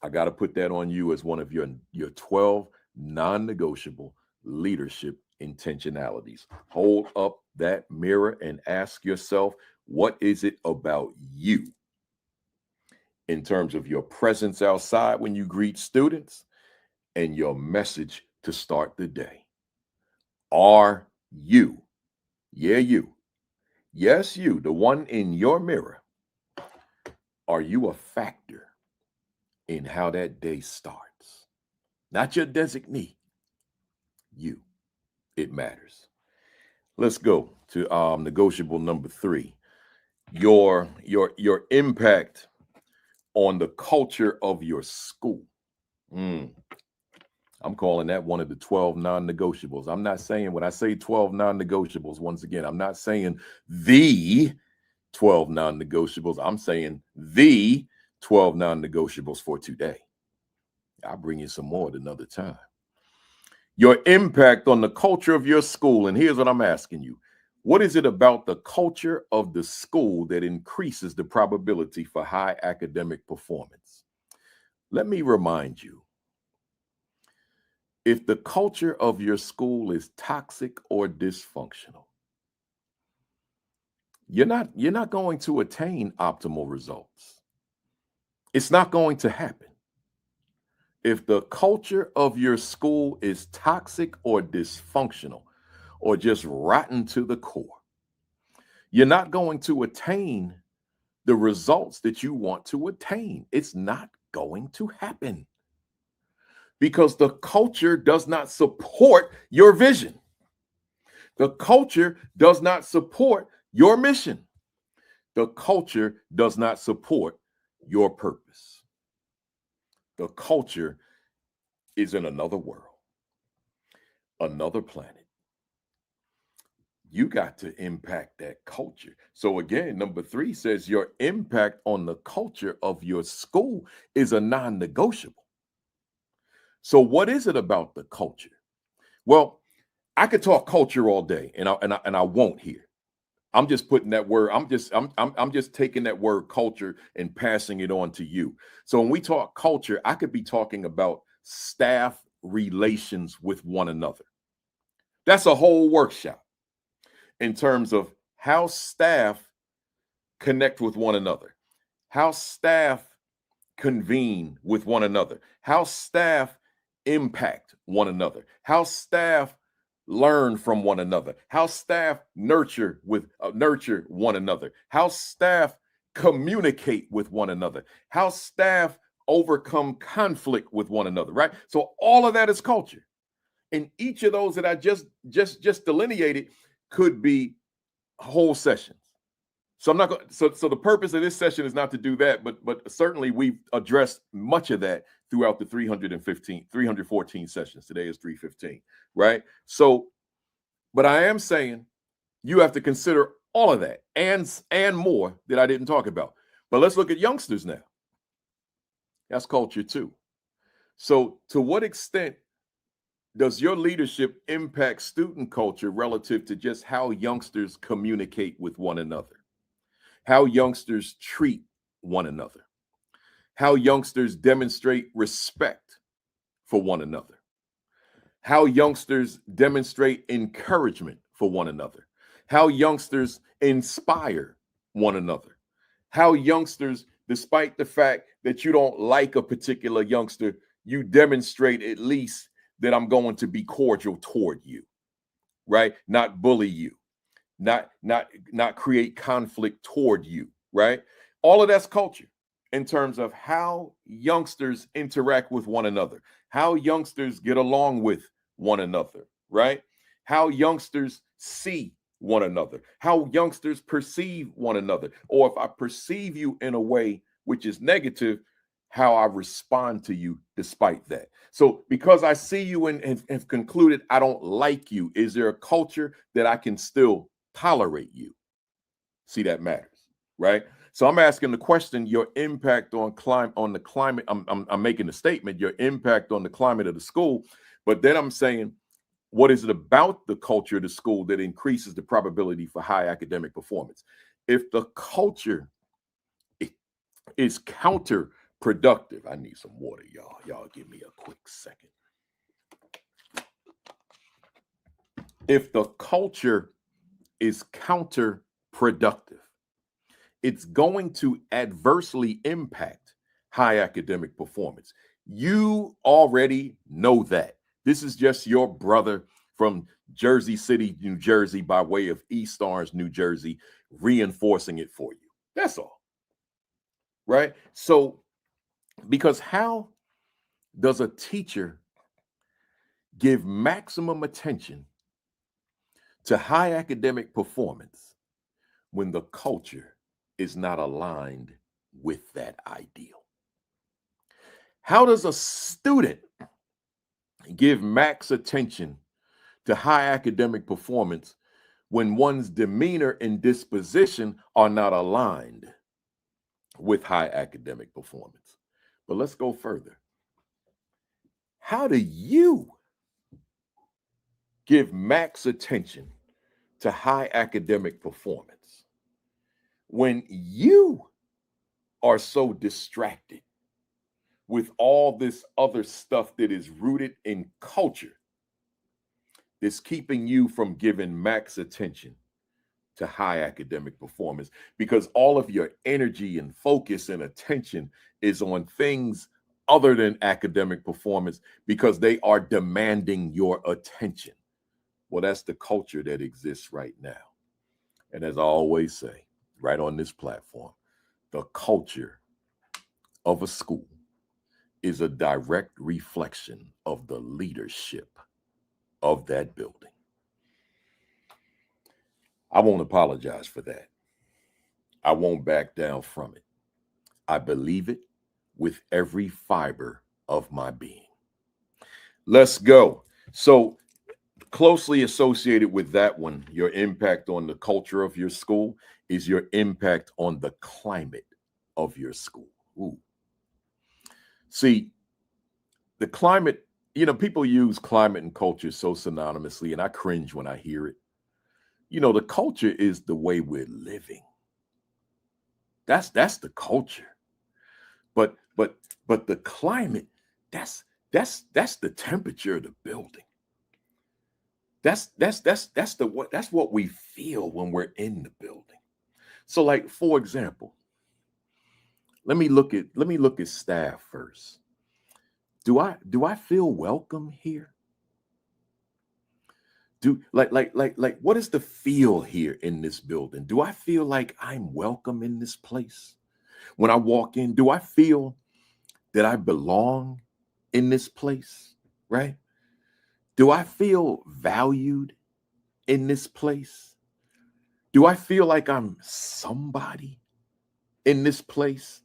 I got to put that on you as one of your 12 non-negotiable leadership intentionalities. Hold up that mirror and ask yourself, what is it about you in terms of your presence outside when you greet students and your message to start the day? Are you, you, yes, you, the one in your mirror, are you a factor in how that day starts? Not your designee, you. It matters. Let's go to negotiable number 3. Your impact on the culture of your school. I'm calling that one of the 12 non-negotiables. I'm not saying, when I say 12 non-negotiables, once again, I'm not saying the 12 non-negotiables. I'm saying the 12 non-negotiables for today. I'll bring you some more at another time. Your impact on the culture of your school. And here's what I'm asking you. What is it about the culture of the school that increases the probability for high academic performance? Let me remind you, if the culture of your school is toxic or dysfunctional, you're not going to attain optimal results. It's not going to happen. If the culture of your school is toxic or dysfunctional or just rotten to the core, you're not going to attain the results that you want to attain. It's not going to happen because the culture does not support your vision. The culture does not support your mission. The culture does not support your purpose. The culture is in another world, another planet. You got to impact that culture. So again, number 3 says your impact on the culture of your school is a non-negotiable. So what is it about the culture? Well, I could talk culture all day, and I won't here. I'm just putting that word. I'm just taking that word culture and passing it on to you. So when we talk culture, I could be talking about staff relations with one another. That's a whole workshop in terms of how staff connect with one another, how staff convene with one another, how staff impact one another, how staff learn from one another, how staff nurture one another, how staff communicate with one another, how staff overcome conflict with one another, right? So all of that is culture. And each of those that I just delineated could be whole sessions. So I'm not going. So the purpose of this session is not to do that, but certainly we've addressed much of that throughout the 314 sessions. Today is 315, right? So, but I am saying you have to consider all of that and more that I didn't talk about. But let's look at youngsters now. That's culture too. So to what extent does your leadership impact student culture relative to just how youngsters communicate with one another, how youngsters treat one another, how youngsters demonstrate respect for one another, how youngsters demonstrate encouragement for one another, how youngsters inspire one another, how youngsters, despite the fact that you don't like a particular youngster, you demonstrate at least that I'm going to be cordial toward you, right? Not bully you, not create conflict toward you, right? All of that's culture in terms of how youngsters interact with one another, how youngsters get along with one another, right? How youngsters see one another, how youngsters perceive one another, or if I perceive you in a way which is negative, how I respond to you despite that. So because I see you and have concluded I don't like you, is there a culture that I can still tolerate you? See, that matters, right? So I'm asking the question, your impact on the climate, I'm making a statement, your impact on the climate of the school, but then I'm saying, what is it about the culture of the school that increases the probability for high academic performance? If the culture is counterproductive, I need some water, y'all. Y'all give me a quick second. If the culture is counterproductive, it's going to adversely impact high academic performance. You already know that. This is just your brother from Jersey City, New Jersey, by way of East Orange, New Jersey, reinforcing it for you. That's all. Right? So, because how does a teacher give maximum attention to high academic performance when the culture is not aligned with that ideal? How does a student give max attention to high academic performance when one's demeanor and disposition are not aligned with high academic performance? But let's go further. How do you give max attention to high academic performance when you are so distracted with all this other stuff that is rooted in culture that's keeping you from giving max attention to high academic performance, because all of your energy and focus and attention is on things other than academic performance because they are demanding your attention? Well, that's the culture that exists right now. And as I always say, right on this platform, the culture of a school is a direct reflection of the leadership of that building. I won't apologize for that. I won't back down from it. I believe it with every fiber of my being. Let's go. So, closely associated with that one, your impact on the culture of your school is your impact on the climate of your school. Ooh. See, the climate, people use climate and culture so synonymously, and I cringe when I hear it. The culture is the way we're living. That's the culture. But the climate, that's the temperature of the building. That's what we feel when we're in the building. So, like, for example, let me look at staff first. Do I feel welcome here? What is the feel here in this building? Do I feel like I'm welcome in this place? When I walk in, do I feel that I belong in this place? Right? Do I feel valued in this place? Do I feel like I'm somebody in this place?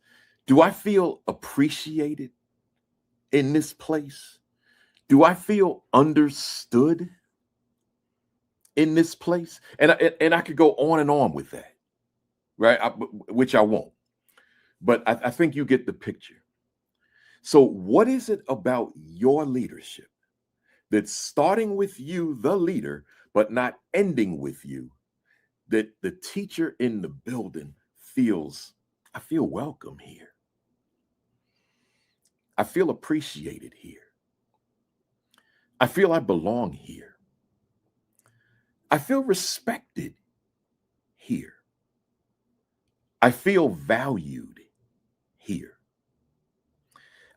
Do I feel appreciated in this place? Do I feel understood in this place? And I could go on and on with that, right? Which I won't. But I think you get the picture. So, what is it about your leadership that's starting with you, the leader, but not ending with you, that the teacher in the building feels, I feel welcome here. I feel appreciated here. I feel I belong here. I feel respected here. I feel valued here.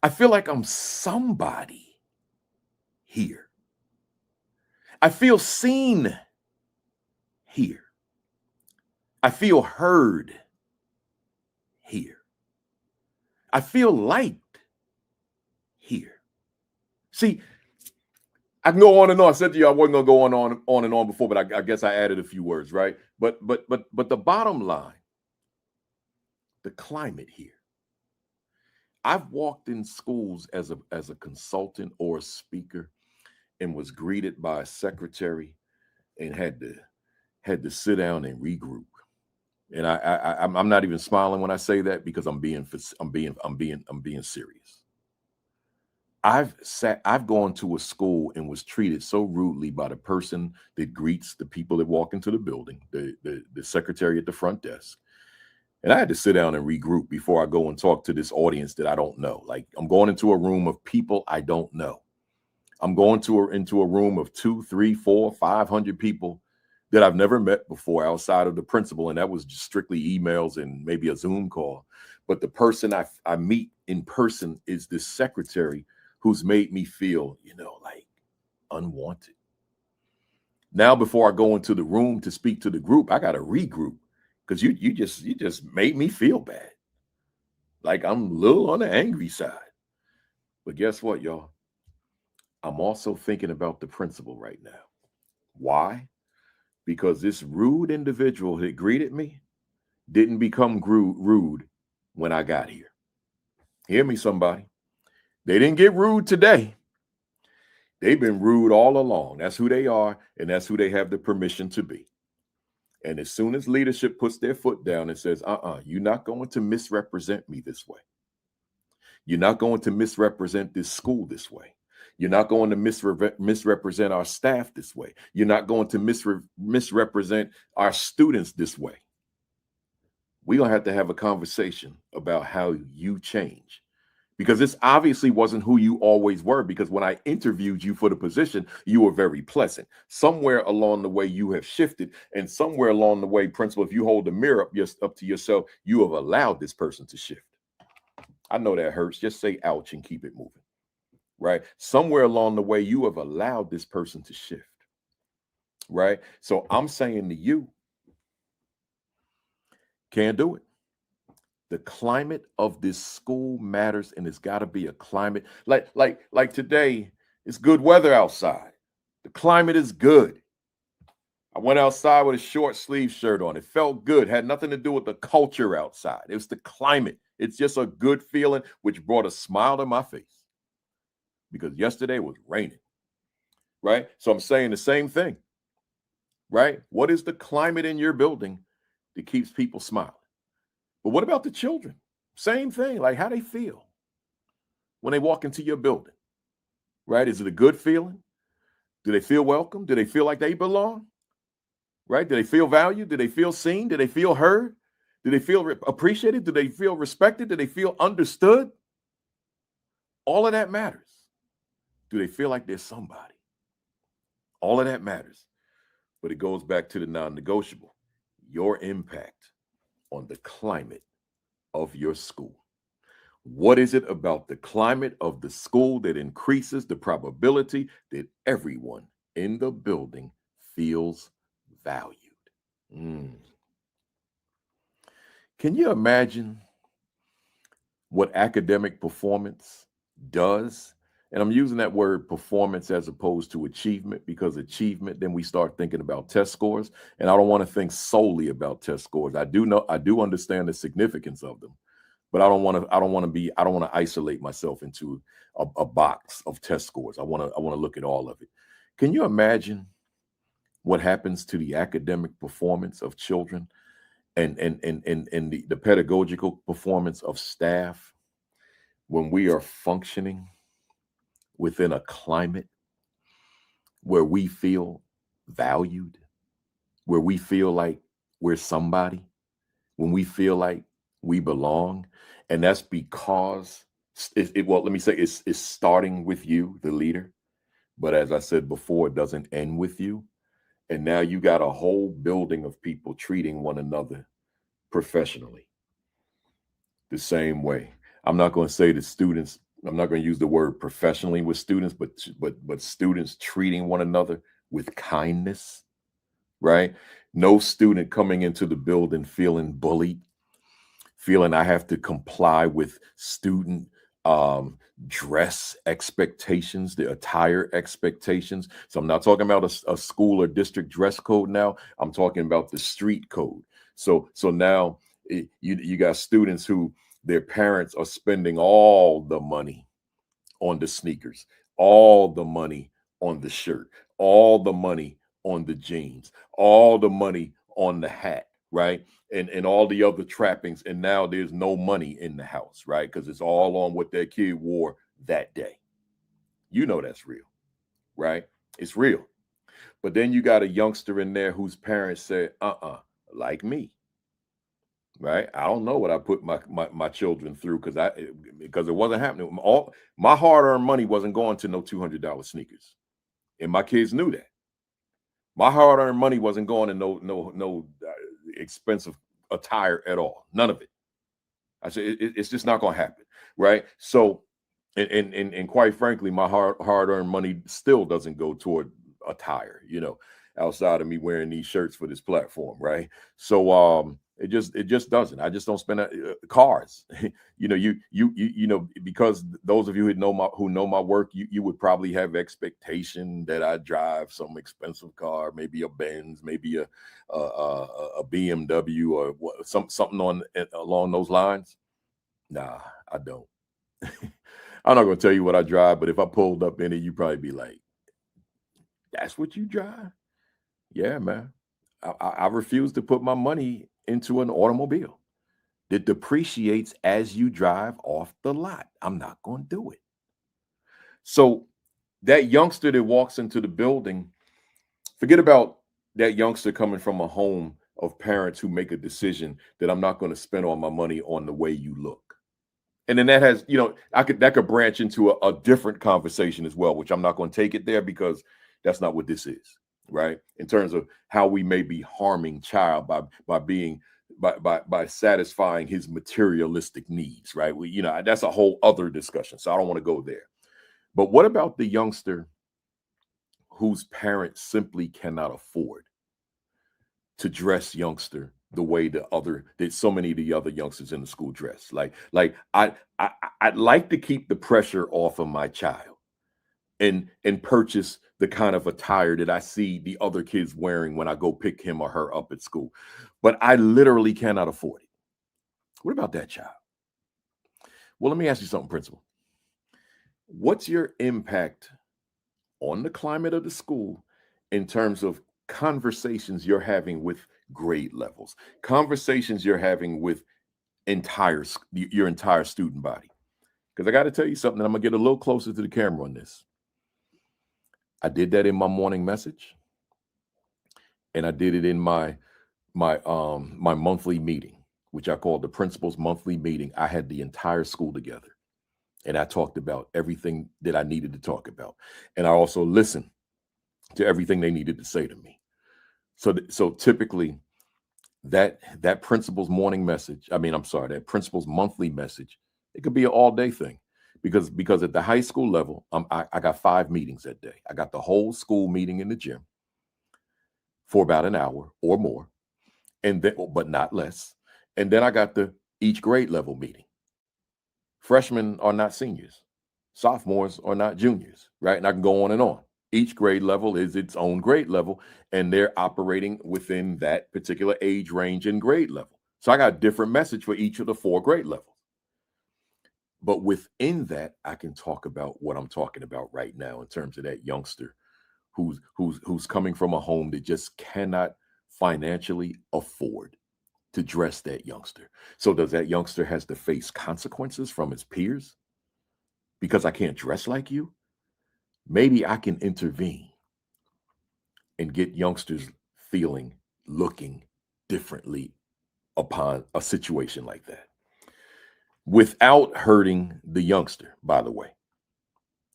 I feel like I'm somebody here. I feel seen here. I feel heard here. I feel liked here. See, I can go on and on. I said to you I wasn't going to go on and on before, but I guess I added a few words, right? But the bottom line, the climate here. I've walked in schools as a consultant or a speaker and was greeted by a secretary and had to sit down and regroup. And I'm not even smiling when I say that because I'm being serious. I've gone to a school and was treated so rudely by the person that greets the people that walk into the building, the secretary at the front desk. And I had to sit down and regroup before I go and talk to this audience that I don't know. Like, I'm going into a room of people I don't know. I'm going into a room of 200, 300, 400, 500 people that I've never met before outside of the principal. And that was just strictly emails and maybe a Zoom call. But the person I meet in person is this secretary who's made me feel, like unwanted. Now, before I go into the room to speak to the group, I got to regroup because you just made me feel bad. Like I'm a little on the angry side. But guess what, y'all? I'm also thinking about the principal right now. Why? Because this rude individual that greeted me didn't become rude when I got here. Hear me, somebody. They didn't get rude today. They've been rude all along. That's who they are, and that's who they have the permission to be. And as soon as leadership puts their foot down and says, you're not going to misrepresent me this way. You're not going to misrepresent this school this way. You're not going to misrepresent our staff this way. You're not going to misrepresent our students this way. We're going to have a conversation about how you change. Because this obviously wasn't who you always were, because when I interviewed you for the position, you were very pleasant. Somewhere along the way, you have shifted. And somewhere along the way, principal, if you hold the mirror up to yourself, you have allowed this person to shift. I know that hurts. Just say ouch and keep it moving. Right? Somewhere along the way, you have allowed this person to shift. Right? So I'm saying to you, can't do it. The climate of this school matters, and it's got to be a climate like today. It's good weather outside. The climate is good. I went outside with a short sleeve shirt on. It felt good. Had nothing to do with the culture outside. It was the climate. It's just a good feeling, which brought a smile to my face because yesterday was raining. Right? So I'm saying the same thing. Right? What is the climate in your building that keeps people smiling? But what about the children? Same thing, like how they feel when they walk into your building, right? Is it a good feeling? Do they feel welcome? Do they feel like they belong? Right? Do they feel valued? Do they feel seen? Do they feel heard? Do they feel appreciated? Do they feel respected? Do they feel understood? All of that matters. Do they feel like they're somebody? All of that matters. But it goes back to the non-negotiable, your impact on the climate of your school. What is it about the climate of the school that increases the probability that everyone in the building feels valued? Can you imagine what academic performance does And I'm using that word performance as opposed to achievement, because achievement, then we start thinking about test scores. And I don't want to think solely about test scores. I do understand the significance of them, but I don't want to isolate myself into a box of test scores. I want to look at all of it. Can you imagine what happens to the academic performance of children and the pedagogical performance of staff when we are functioning within a climate where we feel valued, where we feel like we're somebody, when we feel like we belong? And that's because well, let me say it's starting with you, the leader. But as I said before, it doesn't end with you. And now you got a whole building of people treating one another professionally the same way. I'm not going to say that students, I'm not going to use the word professionally with students, but students treating one another with kindness, right? No student coming into the building feeling bullied, feeling I have to comply with student dress expectations, the attire expectations. So I'm not talking about a school or district dress code now. I'm talking about the street code. So now you got students who their parents are spending all the money on the sneakers, all the money on the shirt, all the money on the jeans, all the money on the hat, right? And all the other trappings. And now there's no money in the house, right? Because it's all on what their kid wore that day. You know that's real, right? It's real. But then you got a youngster in there whose parents said, like me, right? I don't know what I put my children through because it wasn't happening. All my hard-earned money wasn't going to no $200 sneakers. And my kids knew that. My hard-earned money wasn't going to no expensive attire at all. None of it. I said it's just not going to happen, right? So, and quite frankly, my hard-earned money still doesn't go toward attire, outside of me wearing these shirts for this platform, right? So, it just doesn't. I just don't spend cars. Because those of you who know my work, you would probably have expectation that I drive some expensive car, maybe a Benz, maybe a BMW or something along those lines. Nah, I don't. I'm not going to tell you what I drive, but if I pulled up in it, you'd probably be like, "That's what you drive?" Yeah, man. I refuse to put my money into an automobile that depreciates as you drive off the lot. I'm not going to do it. So that youngster that walks into the building, forget about that youngster coming from a home of parents who make a decision that I'm not going to spend all my money on the way you look. And then that has, that could branch into a different conversation as well, which I'm not going to take it there because that's not what this is, right? In terms of how we may be harming child by satisfying his materialistic needs, right? That's a whole other discussion. So I don't want to go there. But what about the youngster whose parents simply cannot afford to dress youngster the way that so many of the other youngsters in the school dress? Like I'd like to keep the pressure off of my child and purchase the kind of attire that I see the other kids wearing when I go pick him or her up at school. But I literally cannot afford it. What about that child? Well, let me ask you something, Principal. What's your impact on the climate of the school in terms of conversations you're having with grade levels, conversations you're having with your entire student body? Because I got to tell you something, I'm going to get a little closer to the camera on this. I did that in my morning message, and I did it in my monthly meeting, which I called the principal's monthly meeting. I had the entire school together, and I talked about everything that I needed to talk about, and I also listened to everything they needed to say to me. So typically, that principal's morning message, that principal's monthly message, it could be an all-day thing, because at the high school level, I got 5 meetings that day. I got the whole school meeting in the gym for about an hour or more, and then, but not less. And then I got the each grade level meeting. Freshmen are not seniors. Sophomores are not juniors, right? And I can go on and on. Each grade level is its own grade level, and they're operating within that particular age range and grade level. So I got a different message for each of the 4 grade levels. But within that, I can talk about what I'm talking about right now in terms of that youngster who's coming from a home that just cannot financially afford to dress that youngster. So does that youngster has to face consequences from his peers because I can't dress like you? Maybe I can intervene and get youngsters feeling, looking differently upon a situation like that without hurting the youngster, by the way,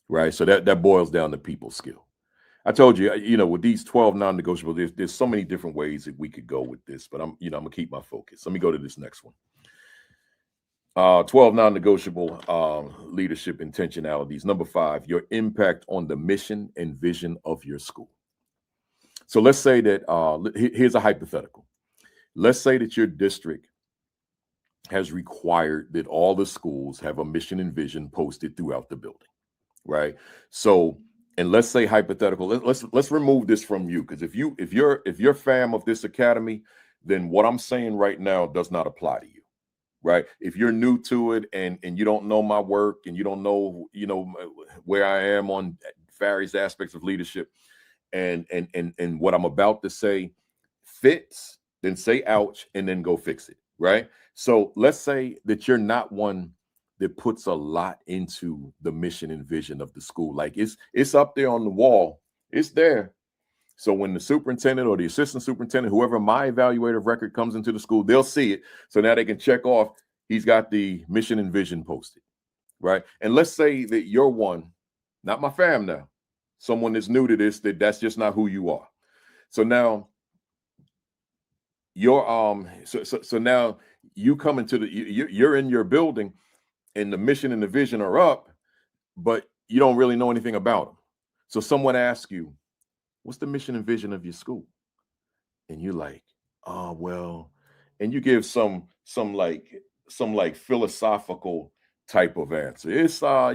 right? So that boils down to people skill. I told you, with these 12 non-negotiable, there's so many different ways that we could go with this, but I'm gonna keep my focus. Let me go to this next one. 12 non-negotiable leadership intentionalities. Number 5, your impact on the mission and vision of your school. So let's say that, here's a hypothetical. Let's say that your district has required that all the schools have a mission and vision posted throughout the building, right? So, and let's say hypothetical, let's remove this from you, because if you're fam of this academy, then what I'm saying right now does not apply to you, right? If you're new to it and you don't know my work and you don't know, where I am on various aspects of leadership, and what I'm about to say fits, then say ouch and then go fix it, right? So let's say that you're not one that puts a lot into the mission and vision of the school. Like it's up there on the wall, it's there. So when the superintendent or the assistant superintendent, whoever my evaluator of record comes into the school, they'll see it. So now they can check off, he's got the mission and vision posted, right? And let's say that you're one, not my fam now, someone that's new to this, that's just not who you are. So now you're so now you come into you're in your building and the mission and the vision are up, but you don't really know anything about them. So someone asks you, what's the mission and vision of your school? And you're like, oh, well, and you give some like philosophical type of answer. It's blah,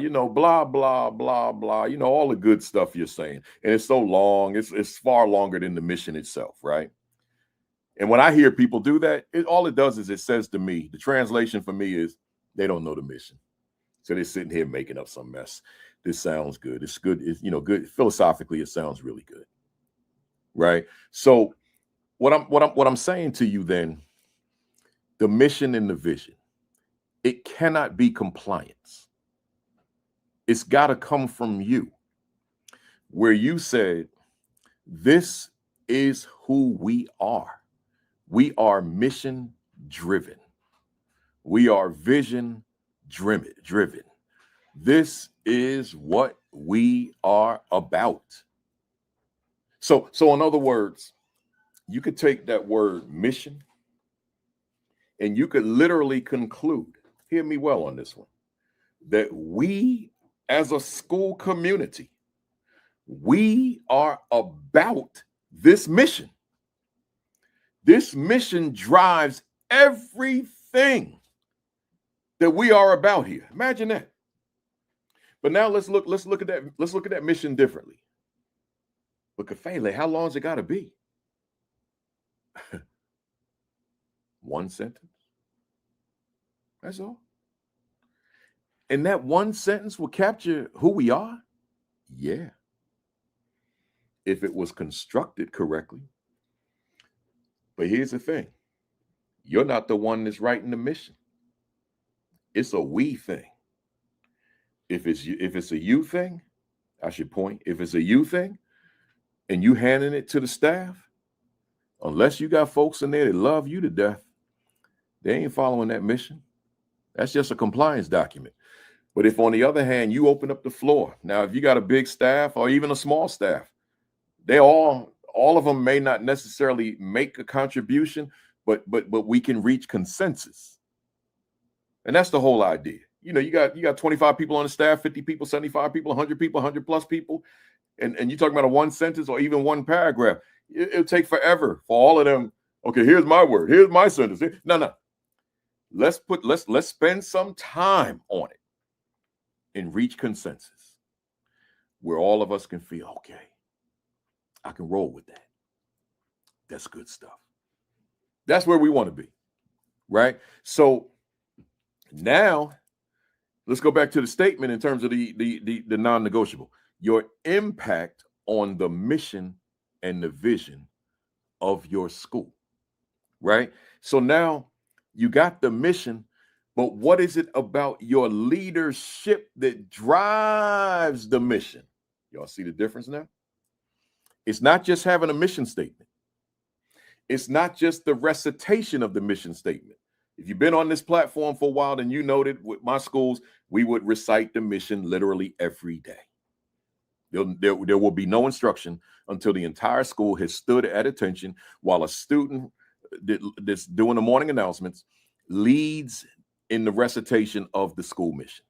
blah, blah, blah, all the good stuff you're saying. And it's so long, it's far longer than the mission itself, right? And when I hear people do that, all it does is it says to me, the translation for me is they don't know the mission. So they're sitting here making up some mess. This sounds good. It's good. It's, good. Philosophically, it sounds really good. Right. So what I'm saying to you then, the mission and the vision, it cannot be compliance. It's got to come from you, where you said, this is who we are. We are mission driven. We are vision driven. This is what we are about. So in other words, you could take that word mission and you could literally conclude, hear me well on this one, that we as a school community, we are about this mission. This mission drives everything that we are about here. Imagine that. But now let's look at that mission differently. But Kafele, how long has it got to be? One sentence. That's all. And that one sentence will capture who we are? Yeah. If it was constructed correctly. But here's the thing. You're not the one that's writing the mission. It's a we thing. If it's a you thing, I should point. If it's a you thing and you handing it to the staff, unless you got folks in there that love you to death, they ain't following that mission. That's just a compliance document. But if on the other hand, you open up the floor, now if you got a big staff or even a small staff, they all of them may not necessarily make a contribution, but we can reach consensus. And that's the whole idea. You got 25 people on the staff, 50 people, 75 people, 100 people, 100 plus people. And you're talking about a one sentence or even one paragraph. It'll take forever for all of them. Okay, here's my word. Here's my sentence. No. Let's spend some time on it. and reach consensus where all of us can feel, okay, I can roll with that. That's good stuff. That's where we want to be, right? So now let's go back to the statement in terms of the non-negotiable. Your impact on the mission and the vision of your school, right? So now you got the mission, but what is it about your leadership that drives the mission? Y'all see the difference now? It's not just having a mission statement. It's not just the recitation of the mission statement. If you've been on this platform for a while, then you know that with my schools, we would recite the mission literally every day. There will be no instruction until the entire school has stood at attention while a student that's doing the morning announcements leads in the recitation of the school mission.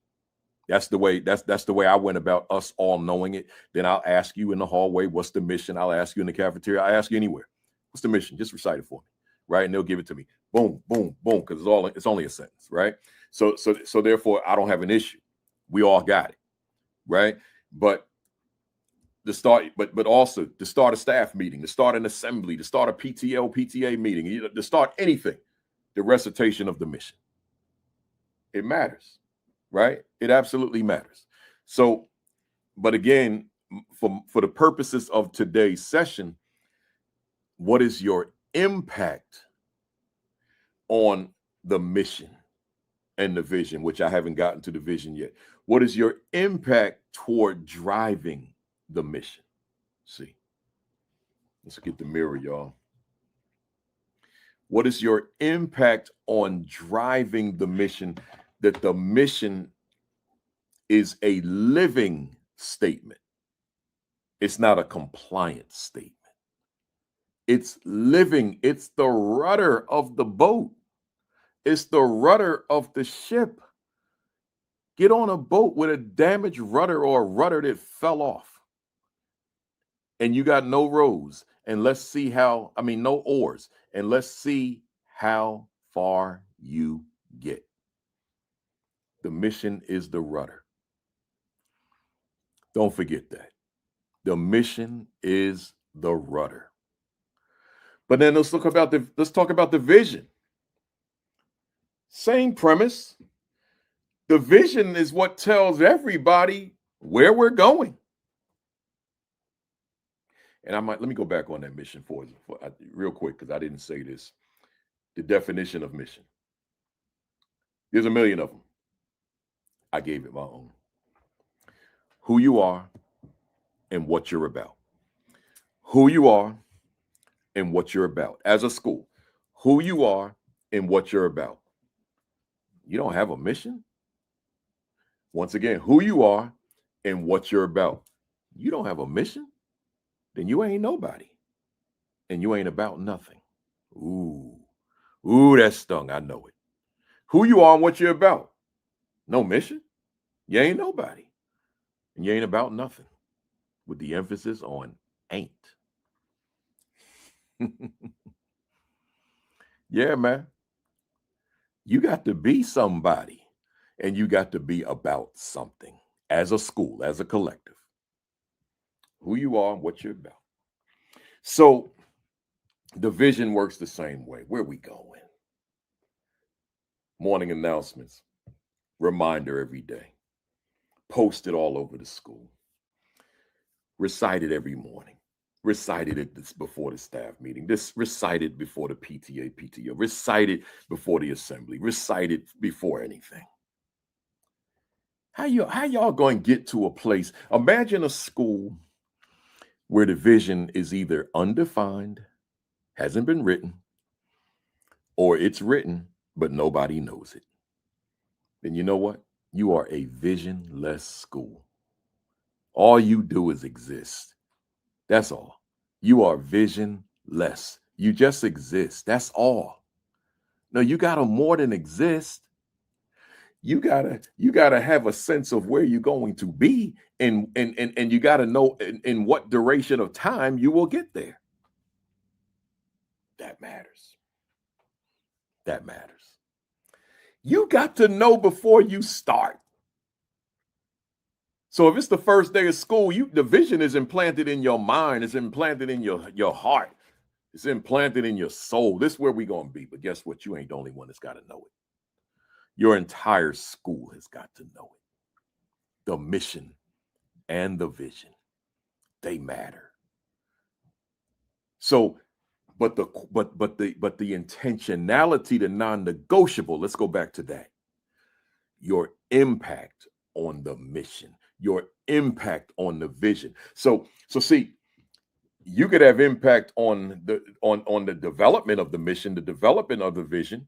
That's the way I went about us all knowing it. Then I'll ask you in the hallway, what's the mission? I'll ask you in the cafeteria. I ask you anywhere. What's the mission? Just recite it for me, right? And they'll give it to me. Boom, boom, boom, because it's only a sentence, right? So therefore, I don't have an issue. We all got it, right? But also to start a staff meeting, to start an assembly, to start a PTA meeting, to start anything, the recitation of the mission. It matters, right? It absolutely matters. So, but again, for the purposes of today's session, what is your impact on the mission and the vision, which I haven't gotten to the vision yet? What is your impact toward driving the mission? See, let's get the mirror, y'all. What is your impact on driving the mission? That the mission is a living statement. It's not a compliance statement. It's living. It's the rudder of the boat. It's the rudder of the ship. Get on a boat with a damaged rudder or a rudder that fell off. And you got no rows. And let's see no oars. And let's see how far you get. The mission is the rudder. Don't forget that. The mission is the rudder. But then let's talk about the vision. Same premise. The vision is what tells everybody where we're going. And let me go back on that mission for real quick, because I didn't say this. The definition of mission. There's a million of them. I gave it my own. Who you are and what you're about. Who you are and what you're about. As a school, who you are and what you're about. You don't have a mission? Once again, who you are and what you're about. You don't have a mission? Then you ain't nobody. And you ain't about nothing. Ooh, that stung. I know it. Who you are and what you're about. No mission? You ain't nobody. And you ain't about nothing. With the emphasis on ain't. Yeah, man. You got to be somebody. And you got to be about something. As a school, as a collective. Who you are and what you're about. So the vision works the same way. Where we going? Morning announcements. Reminder every day. Post it all over the school. Recite it every morning. Recite it before the staff meeting. Recite it before the PTO. Recite it before the assembly. Recite it before anything. How y'all going to get to a place? Imagine a school where the vision is either undefined, hasn't been written, or it's written, but nobody knows it. Then you know what? You are a visionless school. All you do is exist. That's all. You are visionless. You just exist. That's all. No, you got to more than exist. You gotta have a sense of where you're going to be, and you gotta know in what duration of time you will get there. That matters. That matters. You got to know before you start. So if it's the first day of school, the vision is implanted in your mind, it's implanted in your heart, it's implanted in your soul. This is where we're going to be. But guess what? You ain't the only one that's got to know it. Your entire school has got to know it. The mission and the vision, they matter. So, but the intentionality, the non-negotiable, let's go back to that. Your impact on the mission, your impact on the vision. So see, you could have impact on the development of the mission, the development of the vision,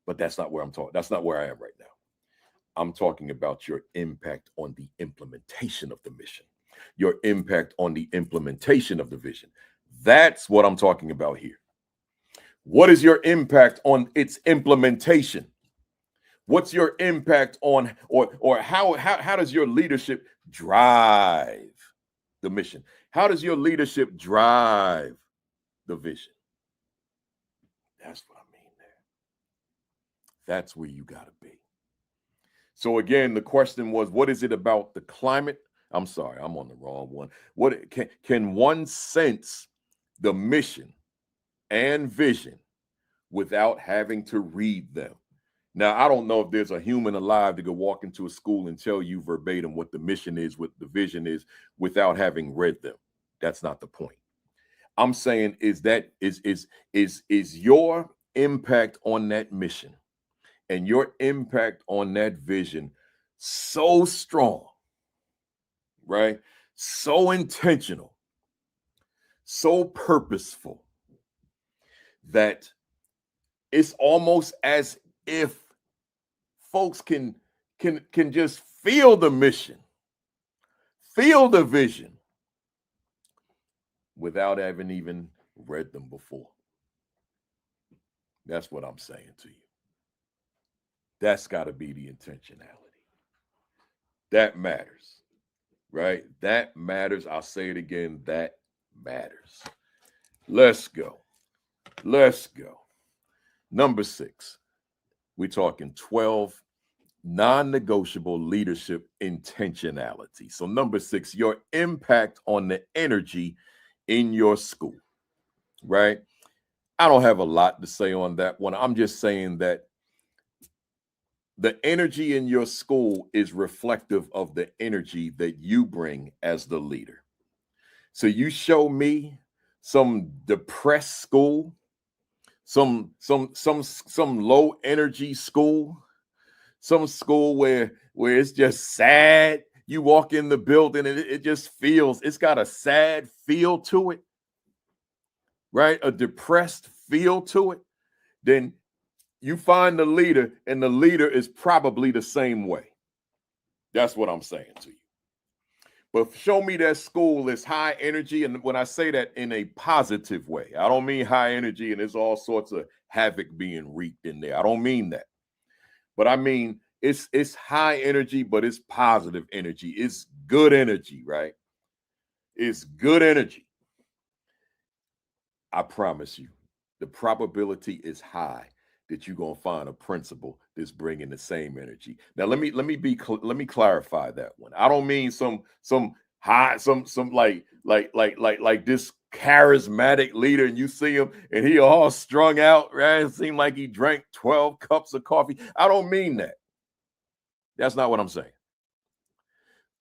but that's not where I'm talking. That's not where I am right now. I'm talking about your impact on the implementation of the mission, your impact on the implementation of the vision. That's what I'm talking about here. What is your impact on its implementation? What's your impact on, or how does your leadership drive the mission? How does your leadership drive the vision? That's what I mean there. That's where you got to be. So again, the question was, what is it about the climate? I'm sorry, I'm on the wrong one. What can one sense the mission and vision without having to read them? Now, I don't know if there's a human alive that could walk into a school and tell you verbatim what the mission is, what the vision is, without having read them. That's not the point. I'm saying is your impact on that mission and your impact on that vision so strong, right? So intentional, so purposeful that it's almost as if folks can just feel the mission, feel the vision without having even read them before. That's what I'm saying to you. That's got to be the intentionality. That matters, right? That matters. I'll say it again. That matters. Let's go. Let's go. Number 6, we're talking 12 non-negotiable leadership intentionality. So number 6, your impact on the energy in your school, right? I don't have a lot to say on that one. I'm just saying that the energy in your school is reflective of the energy that you bring as the leader. So you show me some depressed school, some low energy school, some school where it's just sad. You walk in the building and it just feels, it's got a sad feel to it, right? A depressed feel to it. Then you find the leader, and the leader is probably the same way. That's what I'm saying to you. But show me that school is high energy. And when I say that in a positive way, I don't mean high energy and there's all sorts of havoc being wreaked in there. I don't mean that. But I mean, it's high energy, but it's positive energy. It's good energy, right? It's good energy. I promise you, the probability is high that you're gonna find a principal that's bringing the same energy. Now, let me clarify that one. I don't mean some high, some like this charismatic leader, and you see him and he all strung out, right? It seemed like he drank 12 cups of coffee. I don't mean that. That's not what I'm saying.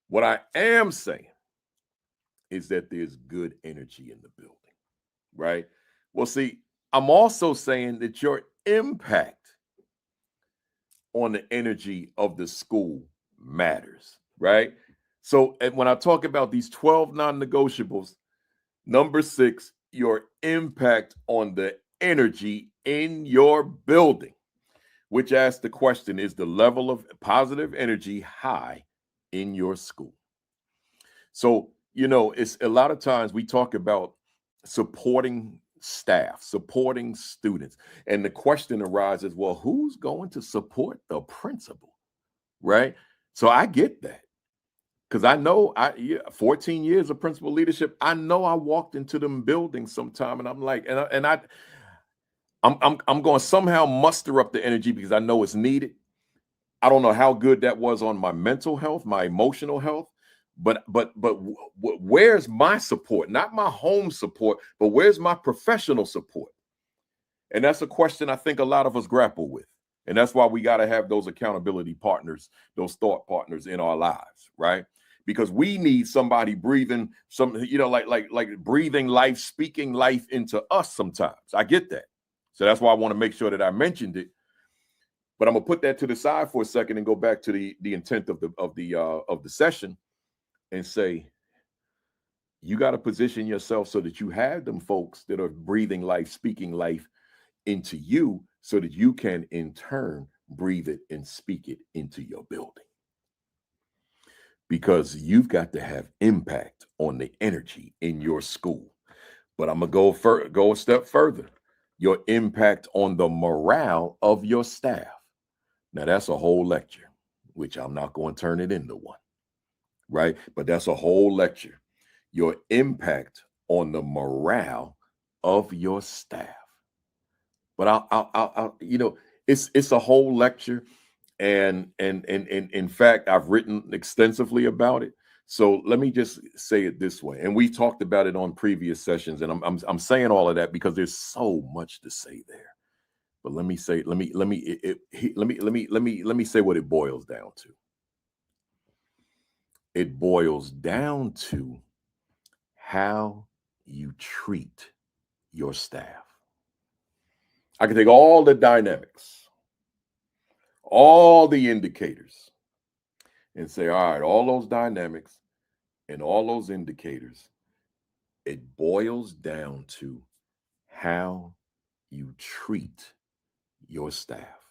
What I am saying is that there's good energy in the building, right? Well, see, I'm also saying that your impact on the energy of the school matters, right? So when I talk about these 12 non-negotiables, number 6, your impact on the energy in your building, which asks the question, is the level of positive energy high in your school? So, it's a lot of times we talk about supporting staff, supporting students. And the question arises, well, who's going to support the principal, right? So I get that. Because I know 14 years of principal leadership, I know I walked into them buildings sometime and I'm like, I'm going to somehow muster up the energy because I know it's needed. I don't know how good that was on my mental health, my emotional health, But where's my support? Not my home support, but where's my professional support? And that's a question I think a lot of us grapple with. And that's why we got to have those accountability partners, those thought partners in our lives, right? Because we need somebody breathing some, like breathing life, speaking life into us sometimes. I get that. So that's why I want to make sure that I mentioned it. But I'm gonna put that to the side for a second and go back to the intent of the session and say, you got to position yourself so that you have them folks that are breathing life, speaking life into you, so that you can in turn breathe it and speak it into your building. Because you've got to have impact on the energy in your school. But I'm gonna go a step further. Your impact on the morale of your staff. Now that's a whole lecture, which I'm not going to turn it into one, right? But that's a whole lecture. Your impact on the morale of your staff. But I'll it's a whole lecture, and in fact, I've written extensively about it. So let me just say it this way, and we talked about it on previous sessions, and I'm saying all of that because there's so much to say there. But let me say what it boils down to. It boils down to how you treat your staff. I can take all the dynamics, all the indicators, and say, all right, all those dynamics and all those indicators, it boils down to how you treat your staff.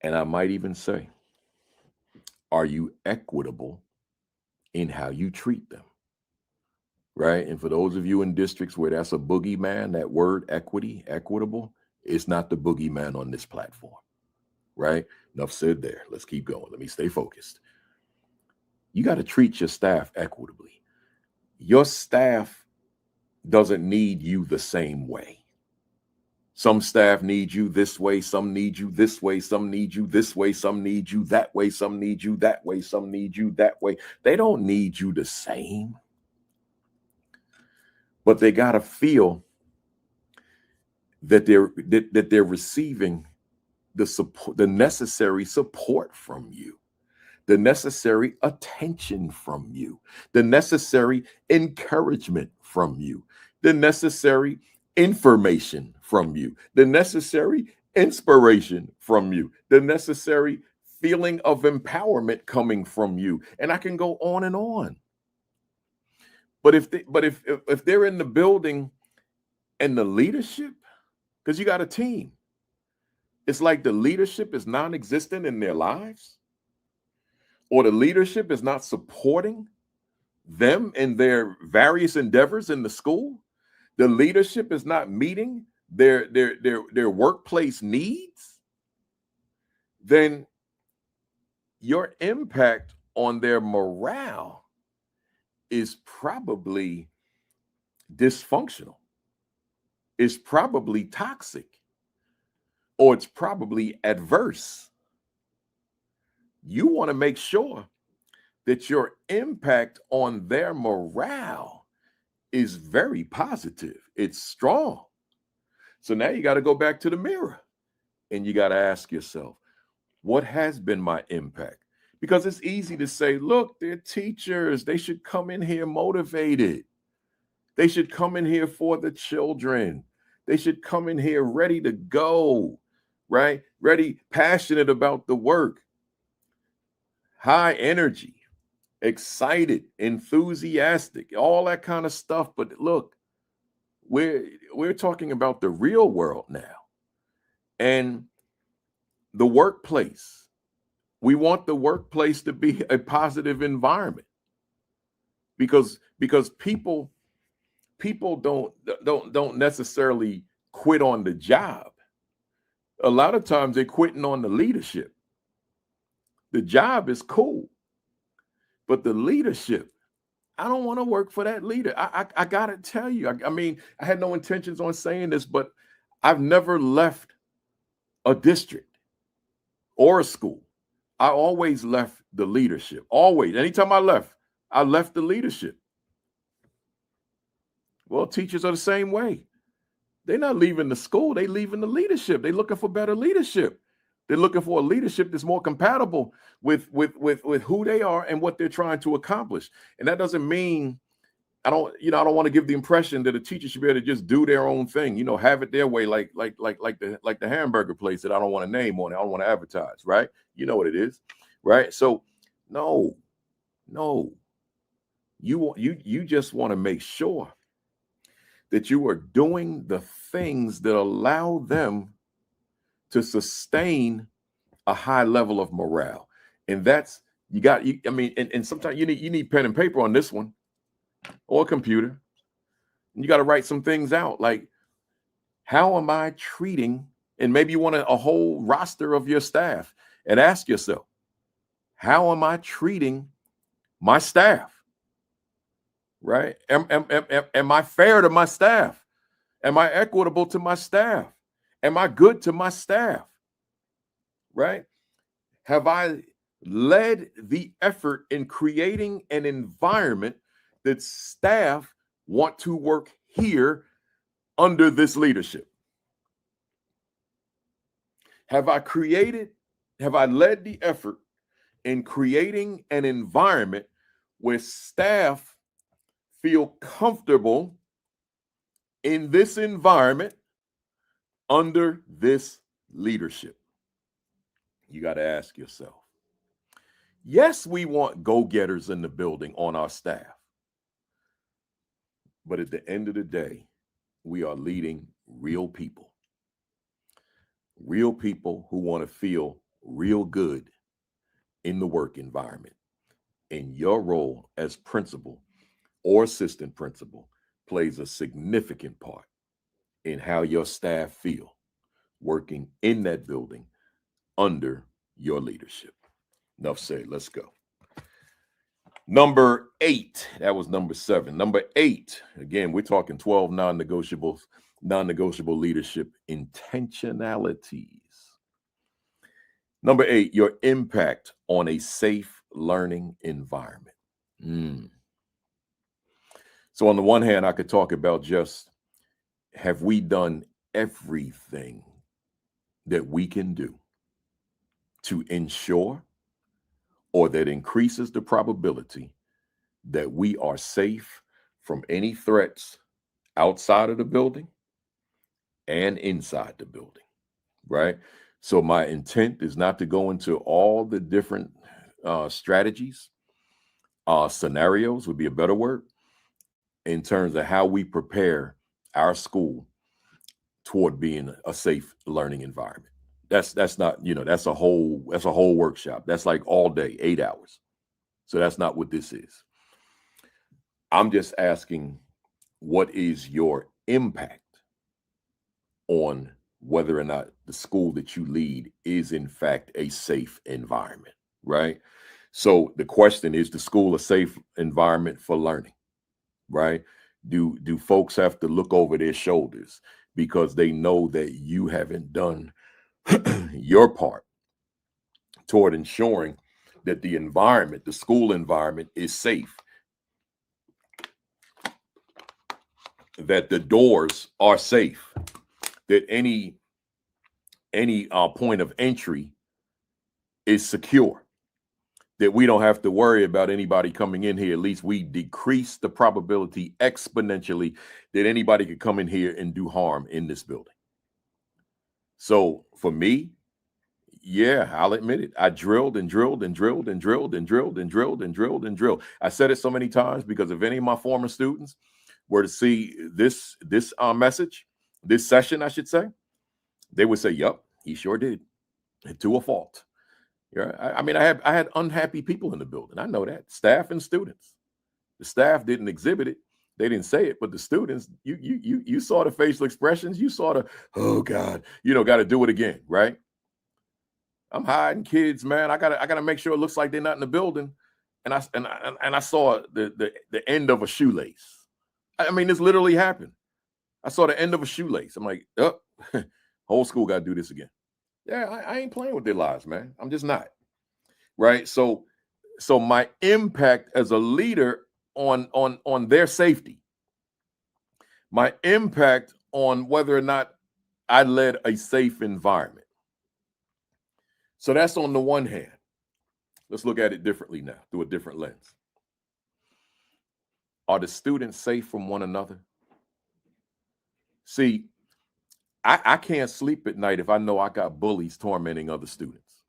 And I might even say, are you equitable in how you treat them? Right? And for those of you in districts where that's a boogeyman, that word equity, equitable, it's not the boogeyman on this platform. Right? Enough said there. Let's keep going. Let me stay focused. You got to treat your staff equitably. Your staff doesn't need you the same way. Some staff need you this way, some need you this way, some need you this way, some need you that way, some need you that way, some need you that way. They don't need you the same. But they got to feel that they're receiving the support, the necessary support from you, the necessary attention from you, the necessary encouragement from you, the necessary information from you, the necessary inspiration from you, the necessary feeling of empowerment coming from you. And I can go on and on. But if they're in the building and the leadership, because you got a team, it's like the leadership is non-existent in their lives, or the leadership is not supporting them in their various endeavors in the school, the leadership is not meeting their workplace needs, then your impact on their morale is probably dysfunctional. It's probably toxic, or it's probably adverse. You want to make sure that your impact on their morale is very positive. It's strong. So now you got to go back to the mirror and you got to ask yourself, what has been my impact? Because it's easy to say, look, they're teachers. They should come in here motivated. They should come in here for the children. They should come in here ready to go, right? Ready, passionate about the work, high energy, excited, enthusiastic, all that kind of stuff. But look, we're talking about the real world now, and the workplace. We want the workplace to be a positive environment, because people don't necessarily quit on the job. A lot of times they're quitting on the leadership. The job is cool, but the leadership, I don't want to work for that leader. I got to tell you, I mean, I had no intentions on saying this, but I've never left a district or a school. I always left the leadership. Always. Anytime I left the leadership. Well, teachers are the same way. They're not leaving the school. They're leaving the leadership. They're looking for better leadership. They're looking for a leadership that's more compatible with who they are and what they're trying to accomplish. And that doesn't mean I don't want to give the impression that a teacher should be able to just do their own thing, have it their way, like the hamburger place that I don't want to name on it. I don't want to advertise, right? You know what it is, right? So no, you just want to make sure that you are doing the things that allow them to sustain a high level of morale. And that's, and sometimes you need pen and paper on this one, or a computer. And you got to write some things out, like, how am I treating, and maybe you want a whole roster of your staff, and ask yourself, how am I treating my staff? Right? Am I fair to my staff? Am I equitable to my staff? Am I good to my staff? Right? Have I led the effort in creating an environment that staff want to work here under this leadership? Have I led the effort in creating an environment where staff feel comfortable in this environment under this leadership? You got to ask yourself. Yes, we want go-getters in the building on our staff. But at the end of the day, we are leading real people who want to feel real good in the work environment. And your role as principal or assistant principal plays a significant part in how your staff feel working in that building under your leadership. Enough said. Let's go. Number 8. That was number 7. Number 8. Again, we're talking 12 non-negotiable leadership intentionalities. Number 8, your impact on a safe learning environment. So on the one hand, I could talk about just, have we done everything that we can do to ensure, or that increases the probability that we are safe from any threats outside of the building and inside the building, right? So my intent is not to go into all the different strategies, scenarios would be a better word, in terms of how we prepare our school toward being a safe learning environment. That's not, that's a whole workshop. That's like all day, 8 hours. So that's not what this is. I'm just asking, what is your impact on whether or not the school that you lead is in fact a safe environment, right? So the question is, the school a safe environment for learning, right? Do folks have to look over their shoulders because they know that you haven't done your part toward ensuring that the environment, the school environment, is safe, that the doors are safe, that any point of entry is secure, that we don't have to worry about anybody coming in here. At least we decrease the probability exponentially that anybody could come in here and do harm in this building. So for me, yeah, I'll admit it. I drilled and drilled and drilled and drilled and drilled and drilled and drilled and drilled. I said it so many times because if any of my former students were to see this message, this session, I should say, they would say, "Yup, he sure did," to a fault. Yeah, I had unhappy people in the building. I know that, staff and students. The staff didn't exhibit it; they didn't say it, but the students, you saw the facial expressions. You saw the, oh God, got to do it again, right? I'm hiding kids, man. I gotta make sure it looks like they're not in the building. And I saw the end of a shoelace. I mean, this literally happened. I saw the end of a shoelace. I'm like, oh, whole school got to do this again. Yeah, I ain't playing with their lives, man. I'm just not. right? So my impact as a leader on their safety, my impact on whether or not I led a safe environment. So that's on the one hand. Let's look at it differently now, through a different lens. Are the students safe from one another? See, I can't sleep at night if I know I got bullies tormenting other students.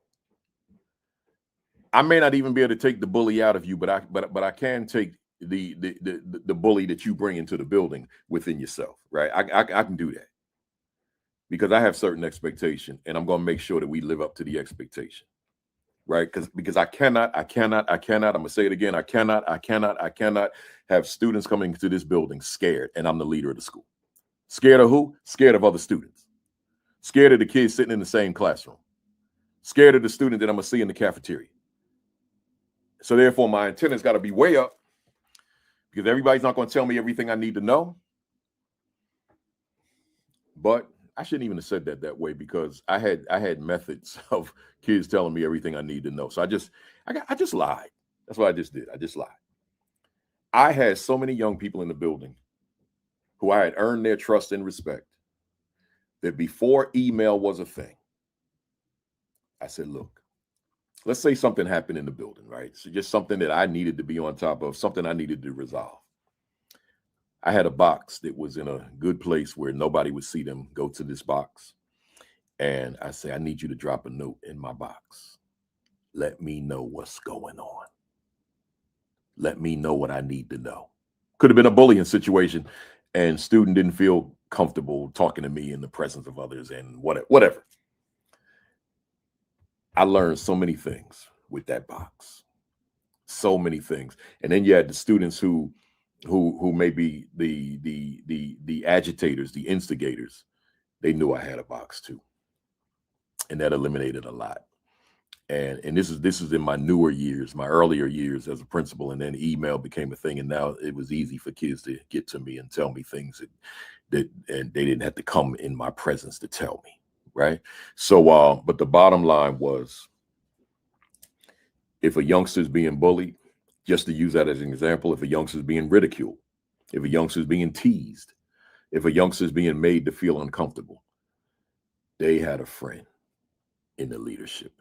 I may not even be able to take the bully out of you, but I can take the bully that you bring into the building within yourself, right? I can do that because I have certain expectation, and I'm going to make sure that we live up to the expectation, right? Because I cannot. I'm going to say it again. I cannot have students coming to this building scared, and I'm the leader of the school. Scared of who? Scared of other students. Scared of the kids sitting in the same classroom. Scared of the student that I'm going to see in the cafeteria. So therefore, my antenna's got to be way up because everybody's not going to tell me everything I need to know. But I shouldn't even have said that way because I had methods of kids telling me everything I need to know. So I just lied. That's what I just did. I just lied. I had so many young people in the building who I had earned their trust and respect that before email was a thing, I said, look, let's say something happened in the building, right? So just something that I needed to be on top of, something I needed to resolve. I had a box that was in a good place where nobody would see them go to this box. And I say, I need you to drop a note in my box. Let me know what's going on. Let me know what I need to know. Could have been a bullying situation and student didn't feel comfortable talking to me in the presence of others and whatever. I learned so many things with that box. So many things. And then you had the students who may be the agitators, the instigators. They knew I had a box too. And that eliminated a lot. And this is in my newer years, my earlier years as a principal, and then email became a thing. And now it was easy for kids to get to me and tell me things that and they didn't have to come in my presence to tell me, right? So but the bottom line was, if a youngster's being bullied, just to use that as an example, if a youngster's being ridiculed, if a youngster's being teased, if a youngster's being made to feel uncomfortable, they had a friend in the leadership.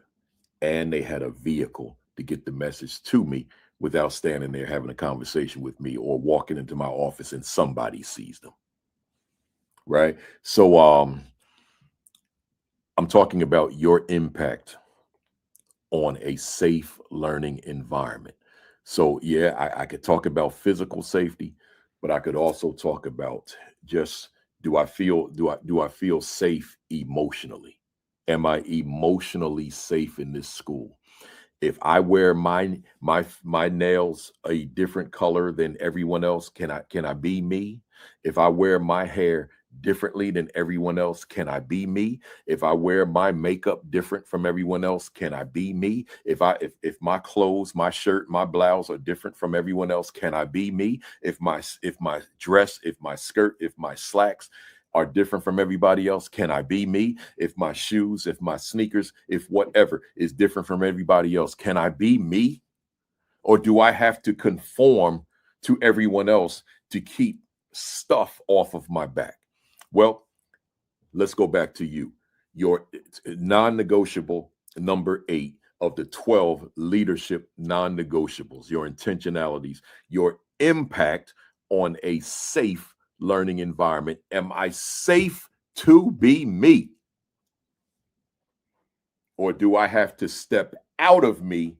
And they had a vehicle to get the message to me without standing there having a conversation with me or walking into my office and somebody sees them. Right. So I'm talking about your impact on a safe learning environment. So yeah, I could talk about physical safety, but I could also talk about just do I feel safe emotionally? Am I emotionally safe in this school? If I wear my nails a different color than everyone else, can I be me? If I wear my hair differently than everyone else, can I be me? If I wear my makeup different from everyone else, can I be me? If my clothes, my shirt, my blouse are different from everyone else, can I be me? If my dress, if my skirt, if my slacks are different from everybody else, can I be me? If my shoes, if my sneakers, if whatever is different from everybody else, can I be me? Or do I have to conform to everyone else to keep stuff off of my back? Well, let's go back to you. Your non-negotiable number 8 of the 12 leadership non-negotiables, your intentionalities, your impact on a safe learning environment. Am I safe to be me? Or do I have to step out of me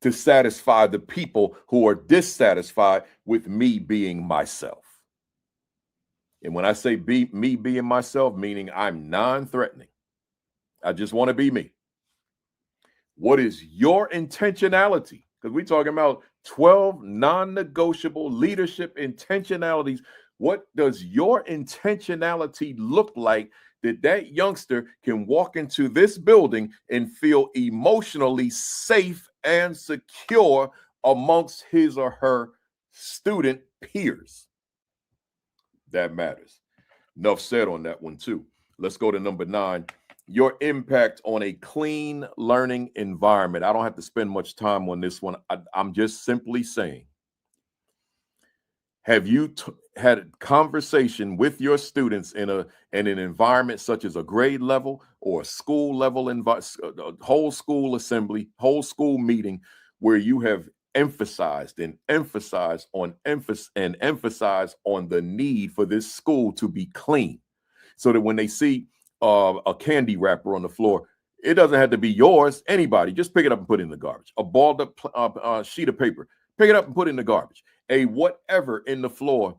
to satisfy the people who are dissatisfied with me being myself? And when I say me being myself, meaning I'm non-threatening. I just want to be me. What is your intentionality? Because we're talking about 12 non-negotiable leadership intentionalities. What does your intentionality look like that youngster can walk into this building and feel emotionally safe and secure amongst his or her student peers? That matters. Enough said on that one too. Let's go to number 9. your impact on a clean learning environment. I don't have to spend much time on this one. I'm just simply saying, have you had a conversation with your students in an environment such as a grade level or a school level, whole school assembly, whole school meeting, where you have emphasized and emphasized on the need for this school to be clean, so that when they see a candy wrapper on the floor, it doesn't have to be yours. Anybody, just pick it up and put it in the garbage. A balled up sheet of paper, pick it up and put it in the garbage. A whatever in the floor.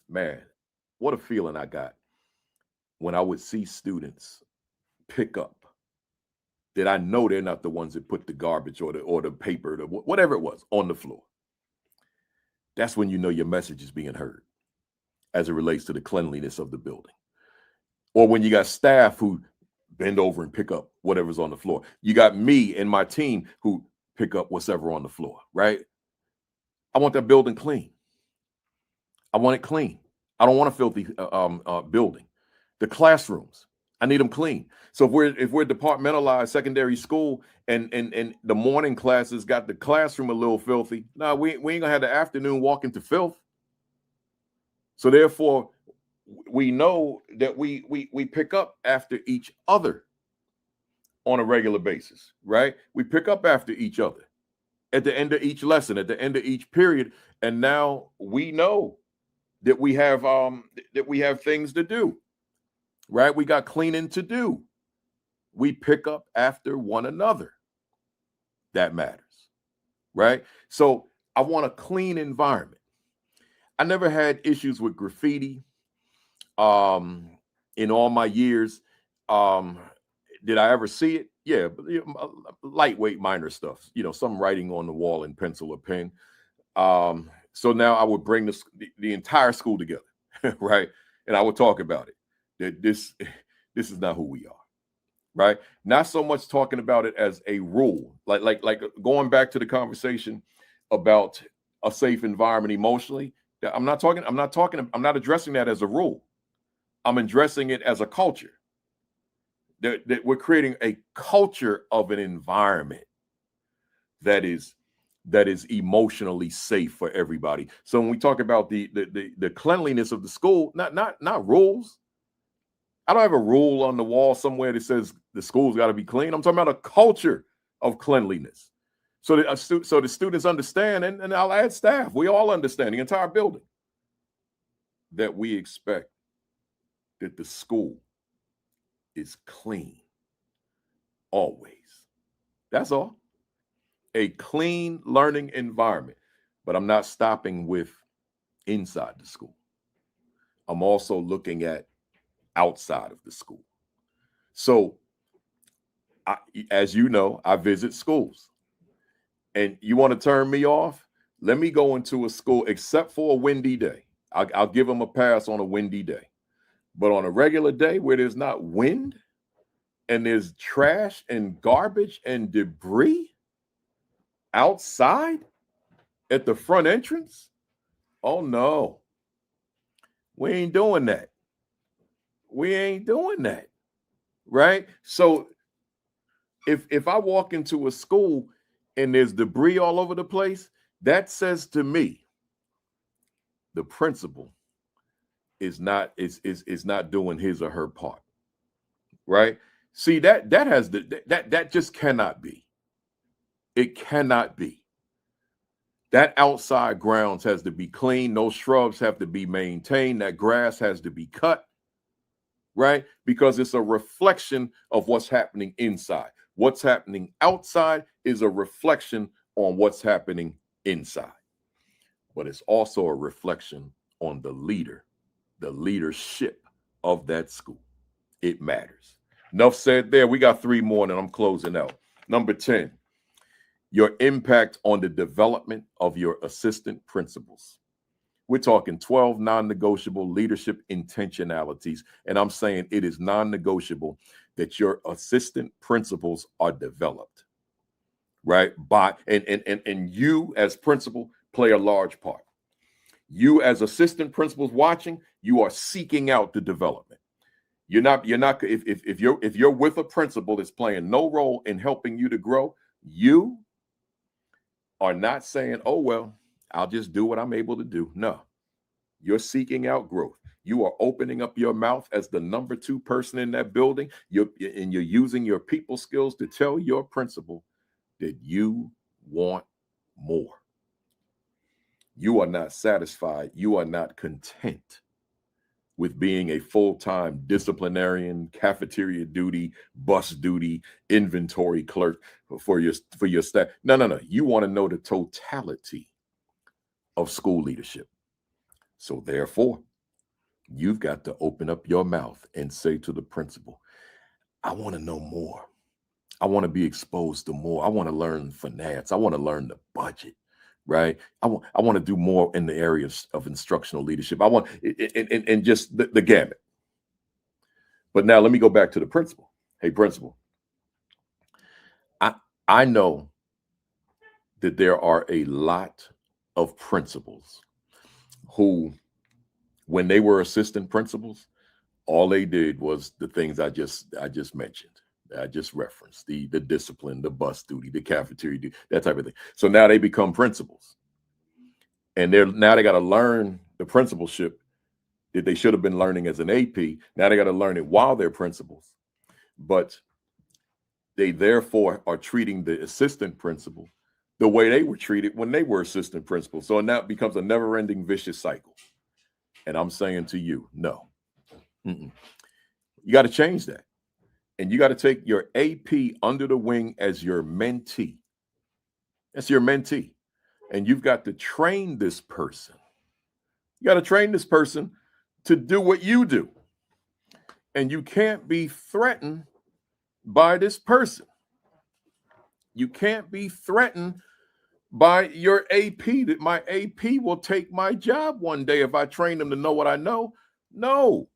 Man, what a feeling I got when I would see students pick up that I know they're not the ones that put the garbage or the paper, whatever it was, on the floor. That's when you know your message is being heard as it relates to the cleanliness of the building. Or when you got staff who bend over and pick up whatever's on the floor. You got me and my team who pick up whatever on the floor, right? I want that building clean. I want it clean. I don't want a filthy building. The classrooms, I need them clean. So if we're departmentalized secondary school and the morning classes got the classroom a little filthy, no, we ain't gonna have the afternoon walk into filth. So therefore, we know that we pick up after each other on a regular basis, right? We pick up after each other at the end of each lesson, at the end of each period, and now we know that we have things to do, right? We got cleaning to do. We pick up after one another. That matters, right? So I want a clean environment. I never had issues with graffiti in all my years. Did I ever see it? Yeah, but lightweight, minor stuff. Some writing on the wall in pencil or pen. So now I would bring the entire school together, right? And I would talk about it. That this is not who we are, right? Not so much talking about it as a rule, like going back to the conversation about a safe environment emotionally. I'm not addressing that as a rule. I'm addressing it as a culture. That we're creating a culture of an environment that is emotionally safe for everybody. So when we talk about the cleanliness of the school, not rules. I don't have a rule on the wall somewhere that says the school's got to be clean. I'm talking about a culture of cleanliness. So the students understand, and I'll add staff. We all understand, the entire building, that we expect that the school is clean always. That's all. A clean learning environment. But I'm not stopping with inside the school. I'm also looking at outside of the school. So, as you know, I visit schools. And you want to turn me off? Let me go into a school, except for a windy day. I'll give them a pass on a windy day. But on a regular day where there's not wind and there's trash and garbage and debris outside at the front entrance, oh no, we ain't doing that. We ain't doing that, right? So if I walk into a school and there's debris all over the place, that says to me the principal is not doing his or her part, right? See, that just cannot be. It cannot be. That outside grounds has to be clean. Those shrubs have to be maintained. That grass has to be cut, right? Because it's a reflection of what's happening inside. What's happening outside is a reflection on what's happening inside. But it's also a reflection on the leadership of that school. It matters. Enough said there. We got 3 more and I'm closing out. Number 10, your impact on the development of your assistant principals. We're talking 12 non-negotiable leadership intentionalities. And I'm saying it is non-negotiable that your assistant principals are developed, right? And you as principal play a large part. You as assistant principals watching, you are seeking out the development. If you're with a principal that's playing no role in helping you to grow, you are not saying, oh, well, I'll just do what I'm able to do. No, you're seeking out growth. You are opening up your mouth as the number 2 person in that building. You're using your people skills to tell your principal that you want more. You are not satisfied. You are not content with being a full-time disciplinarian, cafeteria duty, bus duty, inventory clerk for your staff. No. You want to know the totality of school leadership. So therefore, you've got to open up your mouth and say to the principal, I want to know more. I want to be exposed to more. I want to learn finance. I want to learn the budget, right? I want to do more in the areas of instructional leadership. I want and just the gamut. But now let me go back to the principal. Hey, principal, I know that there are a lot of principals who, when they were assistant principals, all they did was the things I just mentioned. I just referenced the discipline, the bus duty, the cafeteria duty, that type of thing. So now they become principals, and they got to learn the principalship that they should have been learning as an AP. Now they got to learn it while they're principals, but they therefore are treating the assistant principal the way they were treated when they were assistant principals. So now it becomes a never-ending vicious cycle. And I'm saying to you, no. You got to change that. And you got to take your AP under the wing as your mentee. That's your mentee. And you've got to train this person. You got to train this person to do what you do. And you can't be threatened by this person. You can't be threatened by your AP, that my AP will take my job one day if I train them to know what I know. No.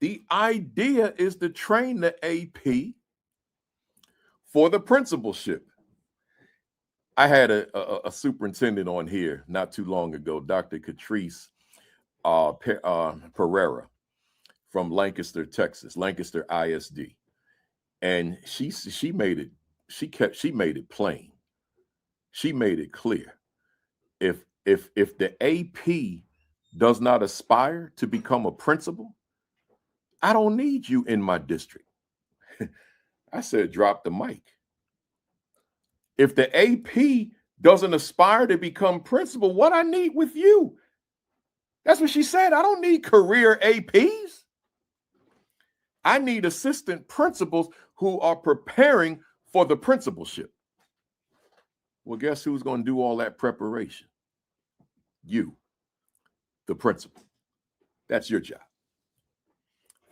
The idea is to train the AP for the principalship. I had a superintendent on here not too long ago, Dr. Catrice Pereira from Lancaster, Texas, Lancaster ISD. And she made it plain. She made it clear. If the AP does not aspire to become a principal, I don't need you in my district. I said, drop the mic. If the AP doesn't aspire to become principal, what I need with you? That's what she said. I don't need career APs. I need assistant principals who are preparing for the principalship. Well, guess who's going to do all that preparation? You, the principal. That's your job.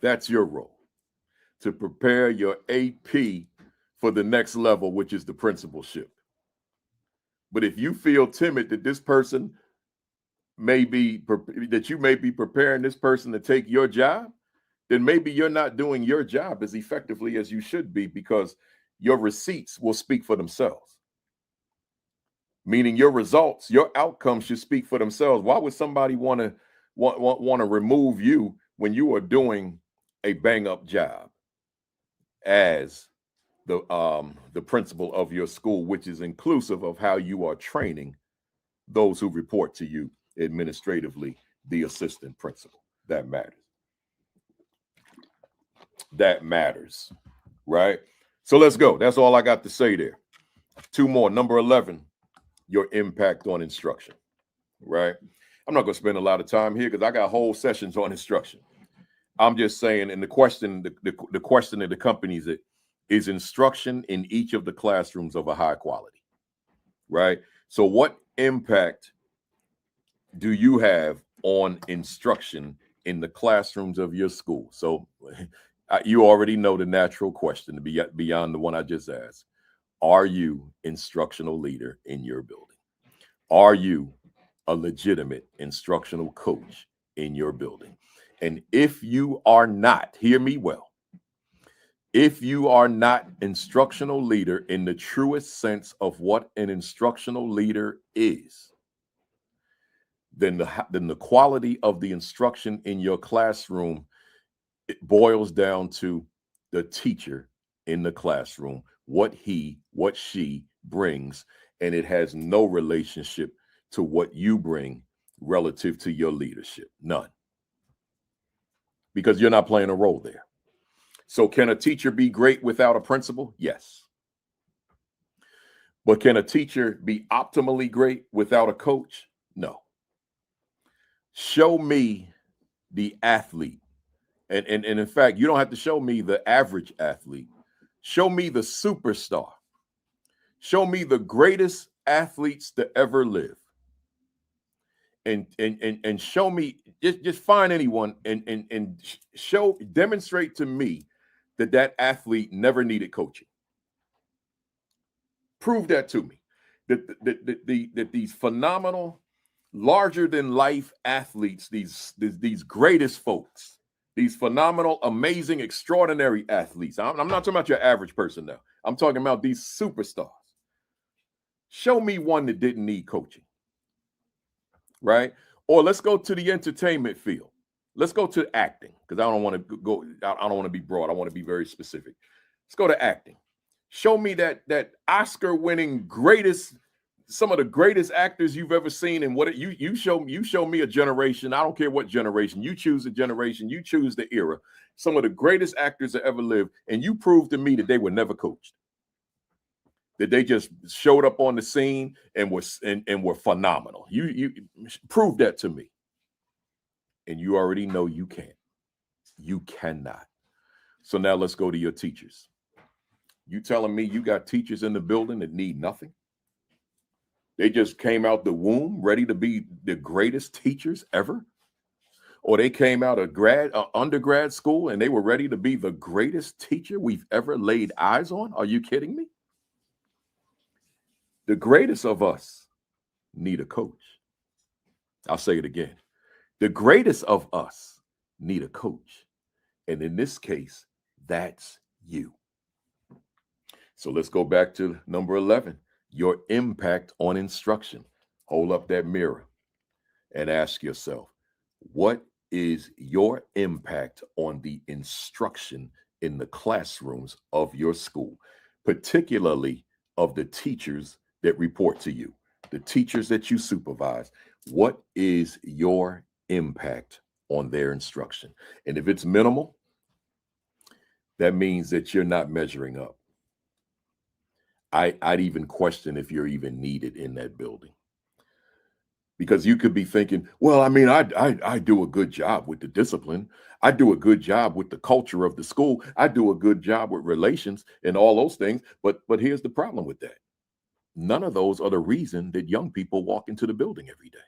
That's your role, to prepare your AP for the next level, which is the principalship. But if you feel timid that this person that you may be preparing this person to take your job, then maybe you're not doing your job as effectively as you should be, because your receipts will speak for themselves. Meaning your results, your outcomes should speak for themselves. Why would somebody want to remove you when you are doing a bang-up job as the principal of your school, which is inclusive of how you are training those who report to you administratively, the assistant principal? That matters. That matters, right? So let's go. That's all I got to say there. 2 more. Number 11, your impact on instruction, right? I'm not going to spend a lot of time here because I got whole sessions on instruction. I'm just saying, and the question that accompanies it is instruction in each of the classrooms of a high quality, right? So what impact do you have on instruction in the classrooms of your school? So you already know the natural question beyond the one I just asked. Are you instructional leader in your building? Are you a legitimate instructional coach in your building? And if you are not, hear me well, if you are not instructional leader in the truest sense of what an instructional leader is, then the quality of the instruction in your classroom It boils down to the teacher in the classroom, what she brings, and it has no relationship to what you bring relative to your leadership. None. Because you're not playing a role there. So can a teacher be great without a principal? Yes. But can a teacher be optimally great without a coach? No. Show me the athlete. And in fact, you don't have to show me the average athlete. Show me the superstar. Show me the greatest athletes to ever live. And show me, just find anyone and demonstrate to me that athlete never needed coaching. Prove that to me. That these phenomenal, larger than life athletes, these greatest folks, these phenomenal, amazing, extraordinary athletes. I'm not talking about your average person now. I'm talking about these superstars. Show me one that didn't need coaching. Right? Or let's go to the entertainment field. Let's go to acting, because I don't want to be broad. I want to be very specific. Let's go to acting. Show me that Oscar-winning some of the greatest actors you've ever seen, and what you show me a generation. I don't care what generation. You choose a generation, you choose the era. Some of the greatest actors that ever lived, and you prove to me that they were never coached. That they just showed up on the scene and were phenomenal. You prove that to me. And you already know you can't. You cannot. So now let's go to your teachers. You telling me you got teachers in the building that need nothing? They just came out the womb ready to be the greatest teachers ever? Or they came out of undergrad school and they were ready to be the greatest teacher we've ever laid eyes on? Are you kidding me? The greatest of us need a coach. I'll say it again. The greatest of us need a coach. And in this case, that's you. So let's go back to number 11, your impact on instruction. Hold up that mirror and ask yourself, what is your impact on the instruction in the classrooms of your school, particularly of the teachers that report to you, the teachers that you supervise? What is your impact on their instruction? And if it's minimal, that means that you're not measuring up. I'd even question if you're even needed in that building. Because you could be thinking, well, I mean, I do a good job with the discipline. I do a good job with the culture of the school. I do a good job with relations and all those things. But here's the problem with that. None of those are the reason that young people walk into the building every day.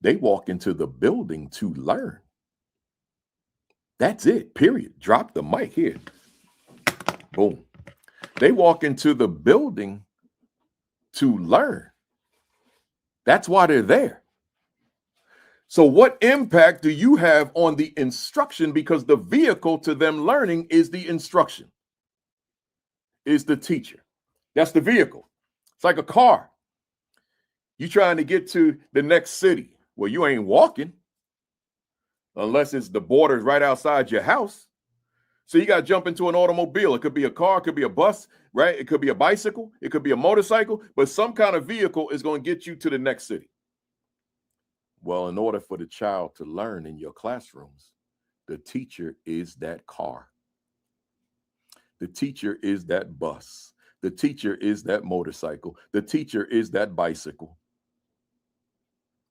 They walk into the building to learn. That's it, period. Drop the mic here. Boom. They walk into the building to learn. That's why they're there. So what impact do you have on the instruction? Because the vehicle to them learning is the instruction, is the teacher. That's the vehicle. It's like a car. You trying to get to the next city. Well, you ain't walking unless it's the borders right outside your house. So you got to jump into an automobile. It could be a car, it could be a bus, right? It could be a bicycle, it could be a motorcycle, but some kind of vehicle is going to get you to the next city. Well, in order for the child to learn in your classrooms, the teacher is that car. The teacher is that bus. The teacher is that motorcycle. The teacher is that bicycle.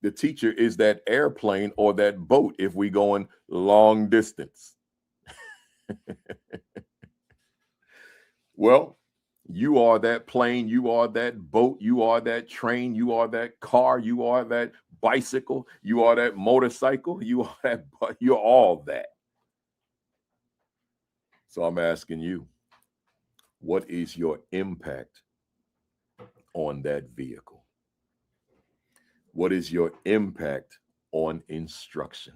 The teacher is that airplane or that boat if we going long distance. Well, you are that plane, you are that boat, you are that train, you are that car, you are that bicycle, you are that motorcycle, you're all that. So I'm asking you, what is your impact on that vehicle? What is your impact on instruction?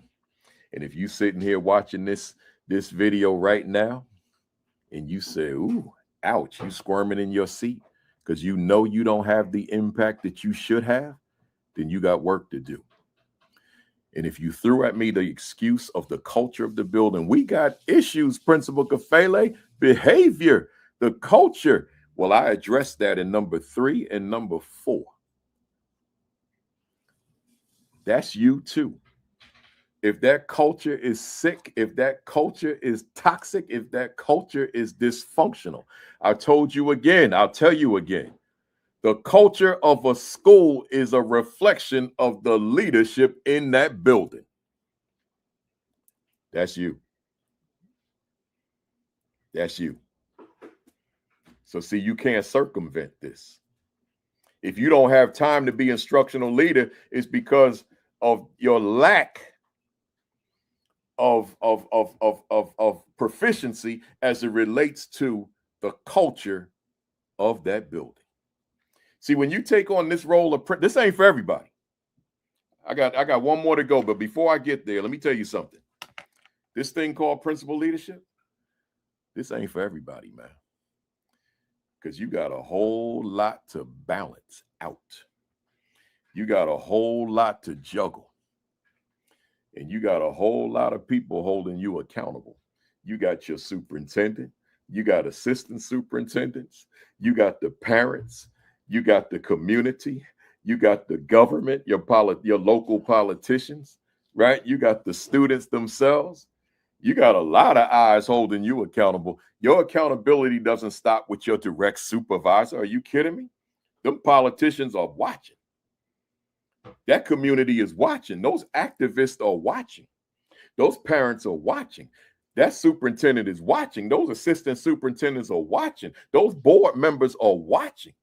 And if you're sitting here watching this video right now and you say, ooh, ouch, you squirming in your seat because you know you don't have the impact that you should have, then you got work to do. And if you threw at me the excuse of the culture of the building, we got issues, Principal Kafele, behavior, the culture. Well, I addressed that in number 3 and number 4. That's you too. If that culture is sick, if that culture is toxic, if that culture is dysfunctional, I told you again, I'll tell you again. The culture of a school is a reflection of the leadership in that building. That's you. That's you. So see, you can't circumvent this. If you don't have time to be instructional leader, it's because of your lack of proficiency as it relates to the culture of that building. See, when you take on this role of this ain't for everybody. I got one more to go, but before I get there, let me tell you something. This thing called principal leadership, this ain't for everybody, man. Because you got a whole lot to balance out. You got a whole lot to juggle. And you got a whole lot of people holding you accountable. You got your superintendent, you got assistant superintendents, you got the parents, you got the community, you got the government, your local politicians, right? You got the students themselves. You got a lot of eyes holding you accountable. Your accountability doesn't stop with your direct supervisor. Are you kidding me? Them politicians are watching. That community is watching. Those activists are watching. Those parents are watching. That superintendent is watching. Those assistant superintendents are watching. Those board members are watching.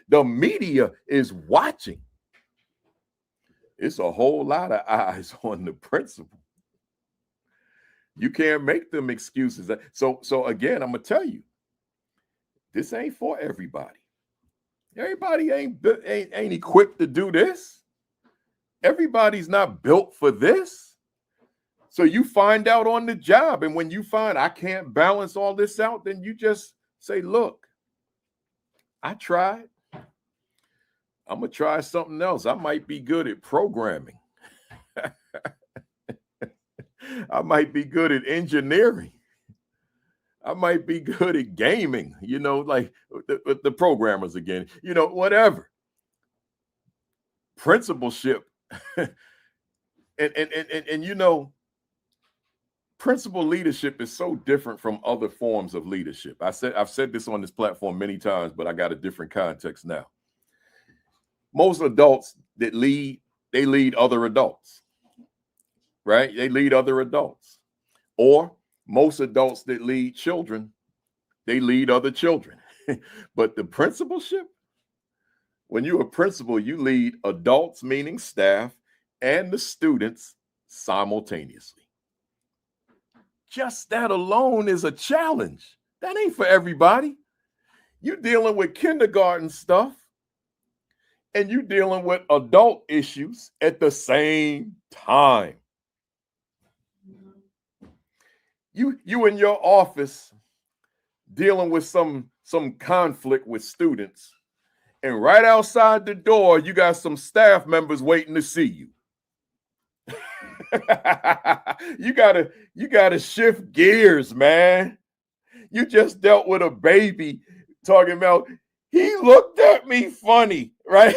The media is watching. It's a whole lot of eyes on the principal. You can't make them excuses. So again, I'm gonna tell you, this ain't for everybody. Everybody ain't equipped to do this. Everybody's not built for this. So you find out on the job, and when you find I can't balance all this out, then you just say, look, I tried. I'm gonna try something else. I might be good at programming. I might be good at engineering. I might be good at gaming, like the programmers again, whatever. Principalship. and principal leadership is so different from other forms of leadership. I've said this on this platform many times, but I got a different context now. Most adults that lead, they lead other adults, right? They lead other adults. Or most adults that lead children, they lead other children. But the principalship, when you're a principal, you lead adults, meaning staff, and the students simultaneously. Just that alone is a challenge. That ain't for everybody. You're dealing with kindergarten stuff, and you're dealing with adult issues at the same time. You in your office dealing with some conflict with students, and right outside the door, you got some staff members waiting to see you. You gotta shift gears, man. You just dealt with a baby talking about he looked at me funny, right?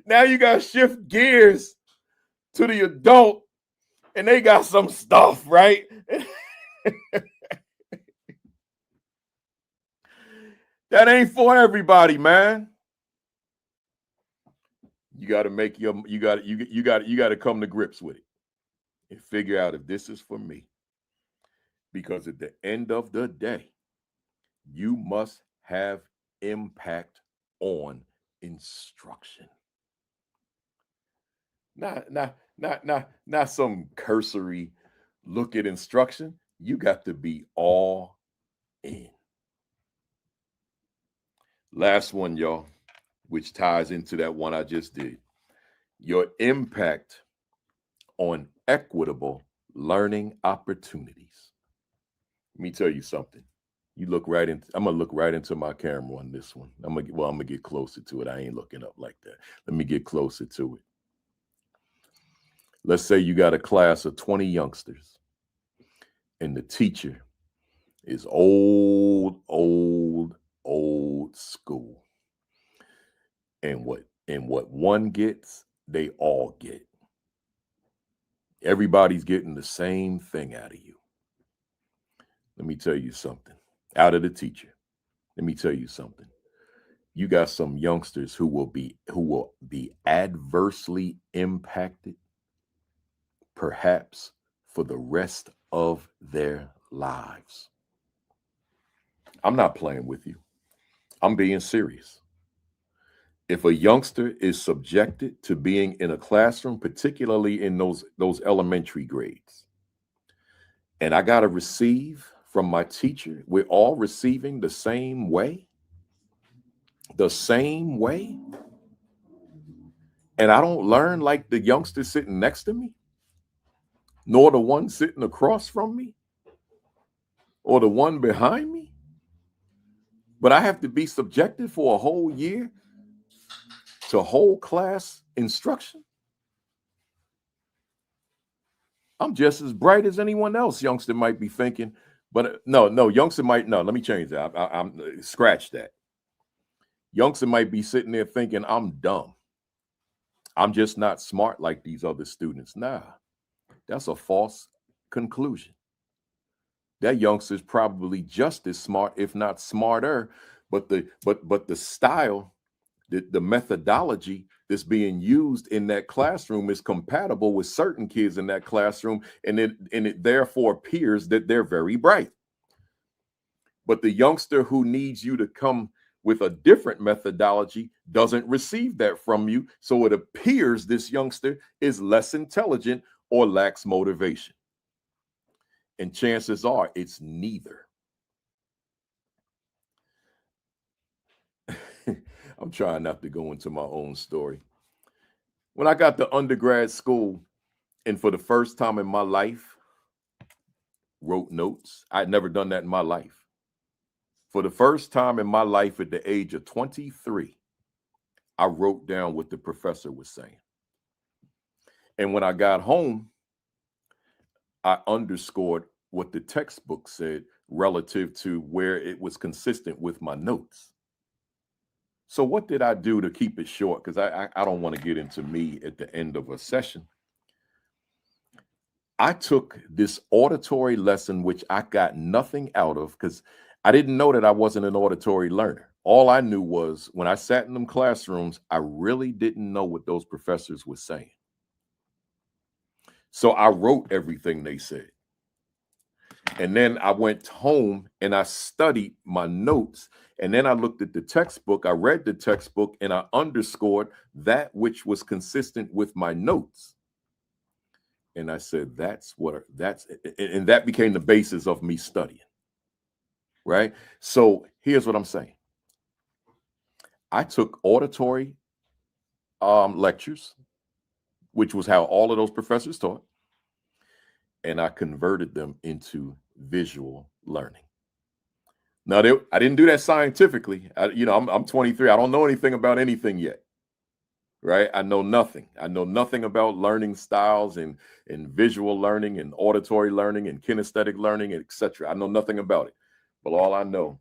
Now you gotta shift gears to the adult, and they got some stuff, right? That ain't for everybody, man. You got to come to grips with it and figure out if this is for me. Because at the end of the day, you must have impact on instruction. Not some cursory look at instruction. You got to be all in. Last one, y'all, which ties into that one I just did. Your impact on equitable learning opportunities. Let me tell you something. I'm gonna look right into my camera on this one. I'm gonna get closer to it. I ain't looking up like that. Let me get closer to it. Let's say you got a class of 20 youngsters and the teacher is old school. And what one gets, they all get. Everybody's getting the same thing out of you. Let me tell you something. Out of the teacher. Let me tell you something. You got some youngsters who will be adversely impacted, perhaps for the rest of their lives. I'm not playing with you. I'm being serious. If a youngster is subjected to being in a classroom, particularly in those elementary grades, and I got to receive from my teacher, we're all receiving the same way, and I don't learn like the youngster sitting next to me, nor the one sitting across from me, or the one behind me, but I have to be subjected for a whole year to whole class instruction. I'm just as bright as anyone else, youngster might be thinking, but no, youngster might, no, let me change that. I'm scratch that. Youngster might be sitting there thinking, I'm dumb. I'm just not smart like these other students. Nah, that's a false conclusion. That youngster is probably just as smart, if not smarter, but the style, the methodology that's being used in that classroom is compatible with certain kids in that classroom, and it therefore appears that they're very bright. But the youngster who needs you to come with a different methodology doesn't receive that from you, so it appears this youngster is less intelligent or lacks motivation. And chances are it's neither. I'm trying not to go into my own story. When I got to undergrad school, and for the first time in my life, wrote notes. I'd never done that in my life. For the first time in my life at the age of 23, I wrote down what the professor was saying. And when I got home, I underscored what the textbook said relative to where it was consistent with my notes. So what did I do to keep it short? Because I don't want to get into me at the end of a session. I took this auditory lesson, which I got nothing out of because I didn't know that I wasn't an auditory learner. All I knew was when I sat in them classrooms, I really didn't know what those professors were saying. So I wrote everything they said. And then I went home and I studied my notes. And then I looked at the textbook. I read the textbook and I underscored that which was consistent with my notes. And I said, and that became the basis of me studying. Right? So here's what I'm saying. I took auditory lectures, which was how all of those professors taught, and I converted them into visual learning. Now, I didn't do that scientifically. I'm 23. I don't know anything about anything yet. Right? I know nothing. I know nothing about learning styles and visual learning and auditory learning and kinesthetic learning, etc. I know nothing about it. But all I know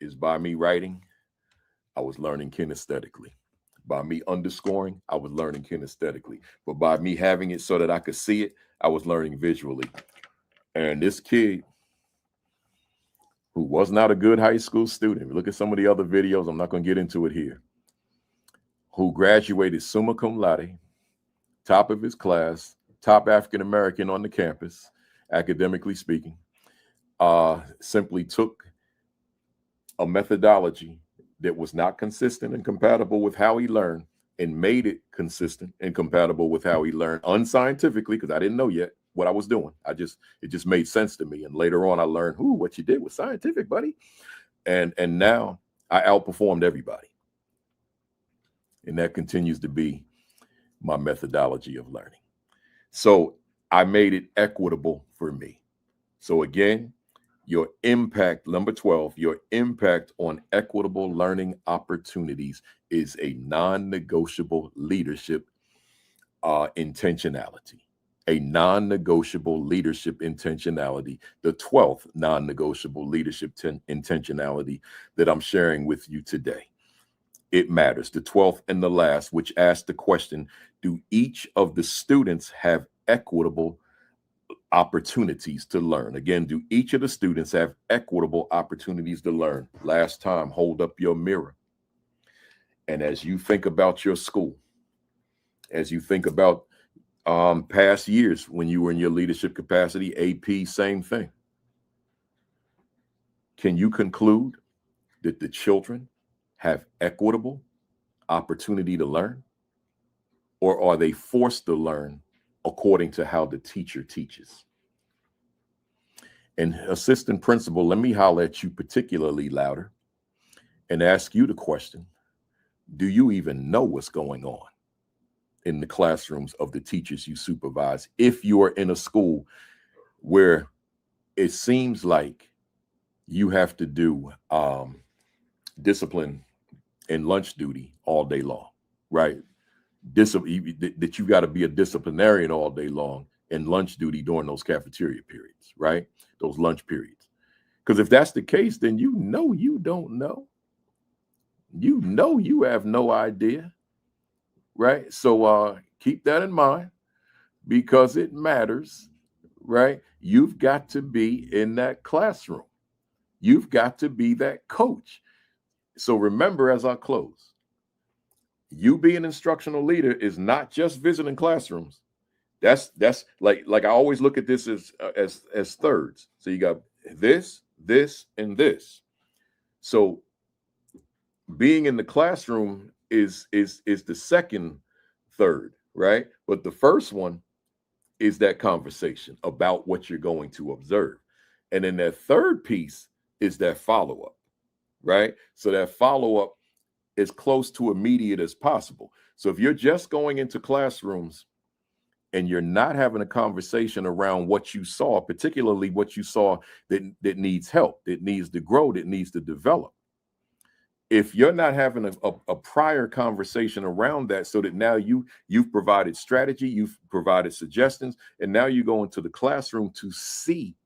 is by me writing, I was learning kinesthetically. By me underscoring, I was learning kinesthetically. But by me having it so that I could see it, I was learning visually. And this kid, who was not a good high school student, look at some of the other videos, I'm not going to get into it here, who graduated summa cum laude, top of his class, top African-American on the campus, academically speaking, simply took a methodology that was not consistent and compatible with how he learned and made it consistent and compatible with how he learned unscientifically, because I didn't know yet what I was doing. It just made sense to me. And later on I learned, what you did was scientific, buddy. And now I outperformed everybody. And that continues to be my methodology of learning. So I made it equitable for me. So again, your impact, number 12, your impact on equitable learning opportunities is a non-negotiable leadership intentionality, a non-negotiable leadership intentionality, the 12th non-negotiable leadership intentionality that I'm sharing with you today. It matters. The 12th and the last, which asks the question, do each of the students have equitable opportunities to learn? Again, do each of the students have equitable opportunities to learn? Last time, hold up your mirror. And as you think about your school, as you think about past years when you were in your leadership capacity, AP, same thing. Can you conclude that the children have equitable opportunity to learn? Or are they forced to learn according to how the teacher teaches? And assistant principal, let me holler at you particularly louder and ask you the question, do you even know what's going on in the classrooms of the teachers you supervise if you are in a school where it seems like you have to do discipline and lunch duty all day long, right? That you got to be a disciplinarian all day long and lunch duty during those cafeteria periods, right? Those lunch periods. Because if that's the case, then you know you don't know. You know you have no idea, right? So keep that in mind because it matters, right? You've got to be in that classroom. You've got to be that coach. So remember, as I close, you being an instructional leader is not just visiting classrooms. That's like I always look at this as thirds. So you got this, and this. So being in the classroom is the second third, right? But the first one is that conversation about what you're going to observe. And then that third piece is that follow-up, right? So that follow-up as close to immediate as possible. So if you're just going into classrooms and you're not having a conversation around what you saw, particularly what you saw that needs help, that needs to grow, that needs to develop, if you're not having a prior conversation around that, so that now you've provided strategy, you've provided suggestions, and now you go into the classroom to see,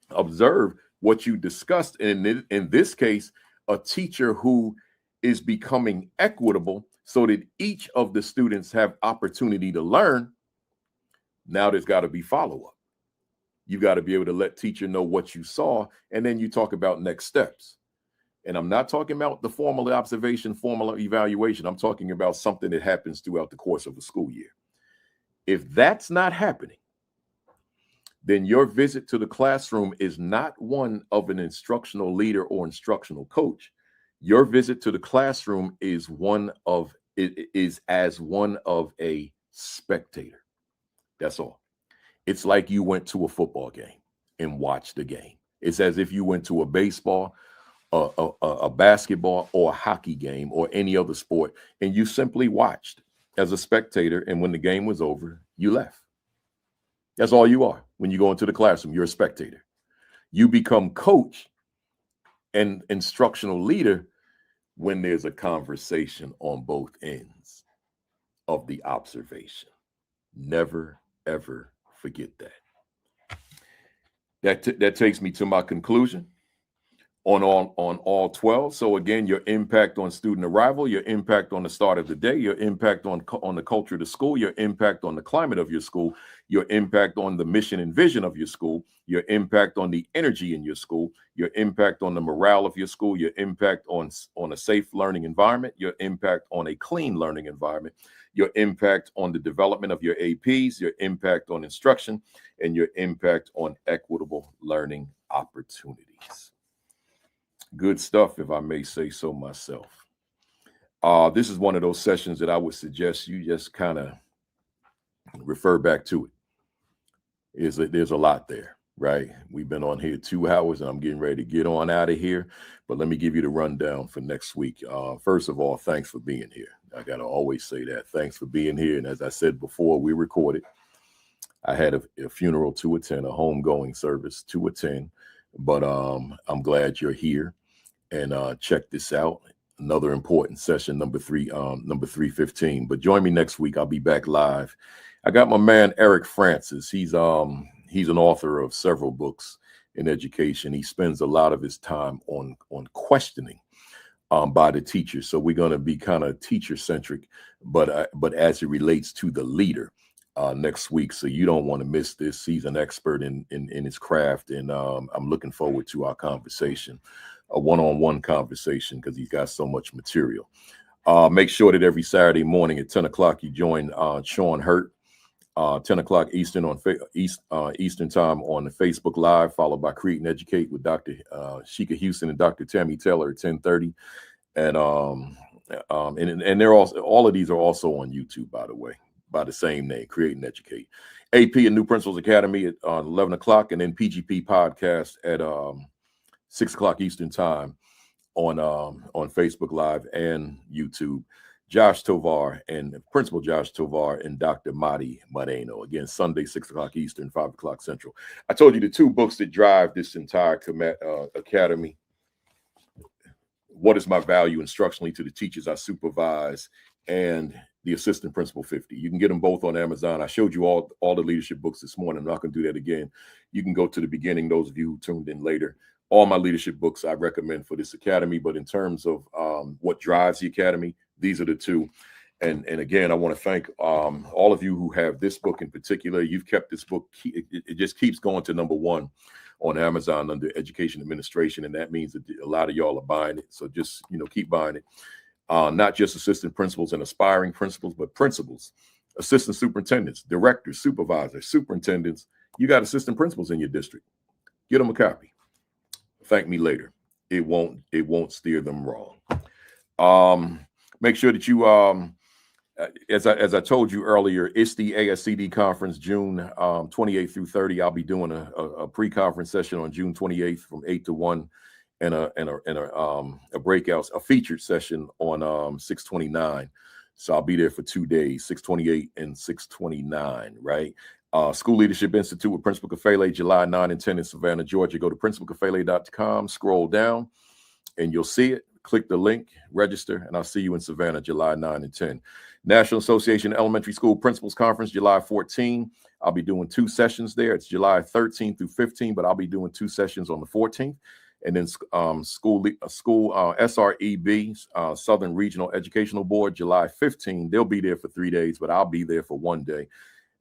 observe what you discussed. And in this case, a teacher who is becoming equitable so that each of the students have opportunity to learn. Now there's got to be follow-up. You got to be able to let teacher know what you saw, and then you talk about next steps. And I'm not talking about the formal observation, formal evaluation. I'm talking about something that happens throughout the course of the school year. If that's not happening, then your visit to the classroom is not one of an instructional leader or instructional coach. Your visit to the classroom is as one of a spectator. That's all. It's like you went to a football game and watched the game. It's as if you went to a baseball, a basketball, or a hockey game, or any other sport, and you simply watched as a spectator. And when the game was over, you left. That's all you are. When you go into the classroom, you're a spectator. You become coach and instructional leader when there's a conversation on both ends of the observation. Never, ever forget that. That takes me to my conclusion on all 12. So again, your impact on student arrival, your impact on the start of the day, your impact on the culture of the school, your impact on the climate of your school, your impact on the mission and vision of your school, your impact on the energy in your school, your impact on the morale of your school, your impact on a safe learning environment, your impact on a clean learning environment, your impact on the development of your APs, your impact on instruction, and your impact on equitable learning opportunities. Good stuff, if I may say so myself. This is one of those sessions that I would suggest you just kind of refer back to it. There's a lot there, right? We've been on here 2 hours and I'm getting ready to get on out of here. But let me give you the rundown for next week. First of all, thanks for being here. I got to always say that. Thanks for being here. And as I said before, we recorded. I had a funeral to attend, a homegoing service to attend. But I'm glad you're here. And check this out. another important session, number 315. But join me next week. I'll be back live. I got my man Eric Francis. He's an author of several books in education. He spends a lot of his time on questioning by the teacher. So we're going to be kind of teacher centric, but as it relates to the leader next week. So you don't want to miss this. He's an expert in his craft, and I'm looking forward to our conversation, a one-on-one conversation, because he's got so much material. Make sure that every Saturday morning at 10 o'clock you join Sean Hurt, 10 o'clock Eastern on Eastern time on the Facebook Live, followed by Create and Educate with Dr. Sheikah Houston and Dr. Tammy Taylor at 10:30. And they're also, all of these are also on YouTube, by the way, by the same name, Create and Educate. AP and New Principals Academy at 11 o'clock, and then PGP podcast at 6 o'clock Eastern time on Facebook Live and YouTube. Josh Tovar and Principal Josh Tovar and Dr. Madi Moreno. Again, Sunday, 6 o'clock Eastern, 5 o'clock Central. I told you the two books that drive this entire academy. What is my value instructionally to the teachers I supervise, and the Assistant Principal 50. You can get them both on Amazon. I showed you all the leadership books this morning. I'm not going to do that again. You can go to the beginning, those of you who tuned in later. All my leadership books I recommend for this academy, but in terms of what drives the academy, these are the two. And again, I want to thank all of you who have this book in particular. You've kept this book. It just keeps going to number one on Amazon under Education Administration, and that means that a lot of y'all are buying it. So just, keep buying it. Not just assistant principals and aspiring principals, but principals, assistant superintendents, directors, supervisors, superintendents. You got assistant principals in your district. Get them a copy. Thank me later. It won't steer them wrong. Make sure that you, as I told you earlier, it's the ASCD conference, June 28th through 30. I'll be doing a pre-conference session on June 28th from 8 to 1, and a breakout, a featured session on 6/29. So I'll be there for 2 days, 6/28 and 6/29, right? School Leadership Institute with Principal Kafele, July 9 and 10 in Savannah, Georgia. Go to principalkafele.com, scroll down, and you'll see it. Click the link, register, and I'll see you in Savannah, July 9 and 10. National Association Elementary School Principals Conference, July 14. I'll be doing 2 sessions there. It's July 13 through 15, but I'll be doing 2 sessions on the 14th. And then school SREB, Southern Regional Educational Board, July 15. They'll be there for 3 days, but I'll be there for 1 day.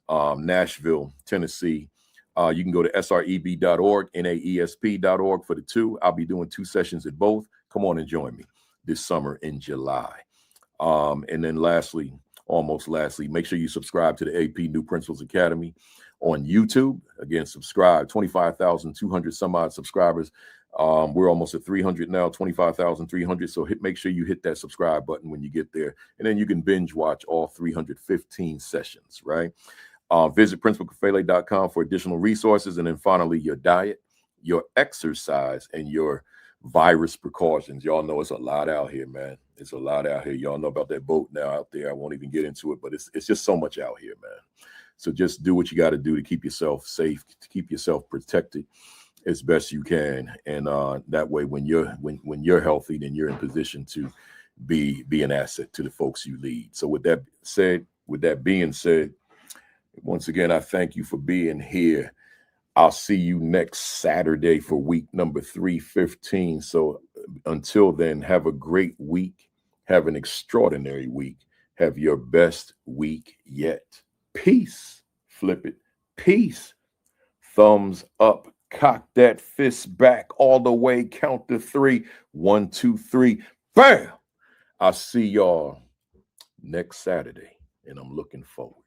Nashville, Tennessee. You can go to sreb.org, naesp.org for the 2. I'll be doing 2 sessions at both. Come on and join me this summer in July. And then almost lastly, make sure you subscribe to the AP New Principals Academy on YouTube. Again, subscribe, 25,200 some odd subscribers. We're almost at 300 now, 25,300. So make sure you hit that subscribe button when you get there. And then you can binge watch all 315 sessions, right? Visit principalkafele.com for additional resources. And then finally, your diet, your exercise, and your virus precautions. Y'all know it's a lot out here, man. It's a lot out here. Y'all know about that boat now out there. I won't even get into it, but it's just so much out here, man. So just do what you got to do to keep yourself safe, to keep yourself protected as best you can. And that way, when you're healthy, then you're in position to be an asset to the folks you lead. So with that being said, once again, I thank you for being here. I'll see you next Saturday for week number 315. So until then, have a great week. Have an extraordinary week. Have your best week yet. Peace. Flip it. Peace. Thumbs up. Cock that fist back all the way. Count to 3. 1, 2, 3. Bam! I'll see y'all next Saturday, and I'm looking forward.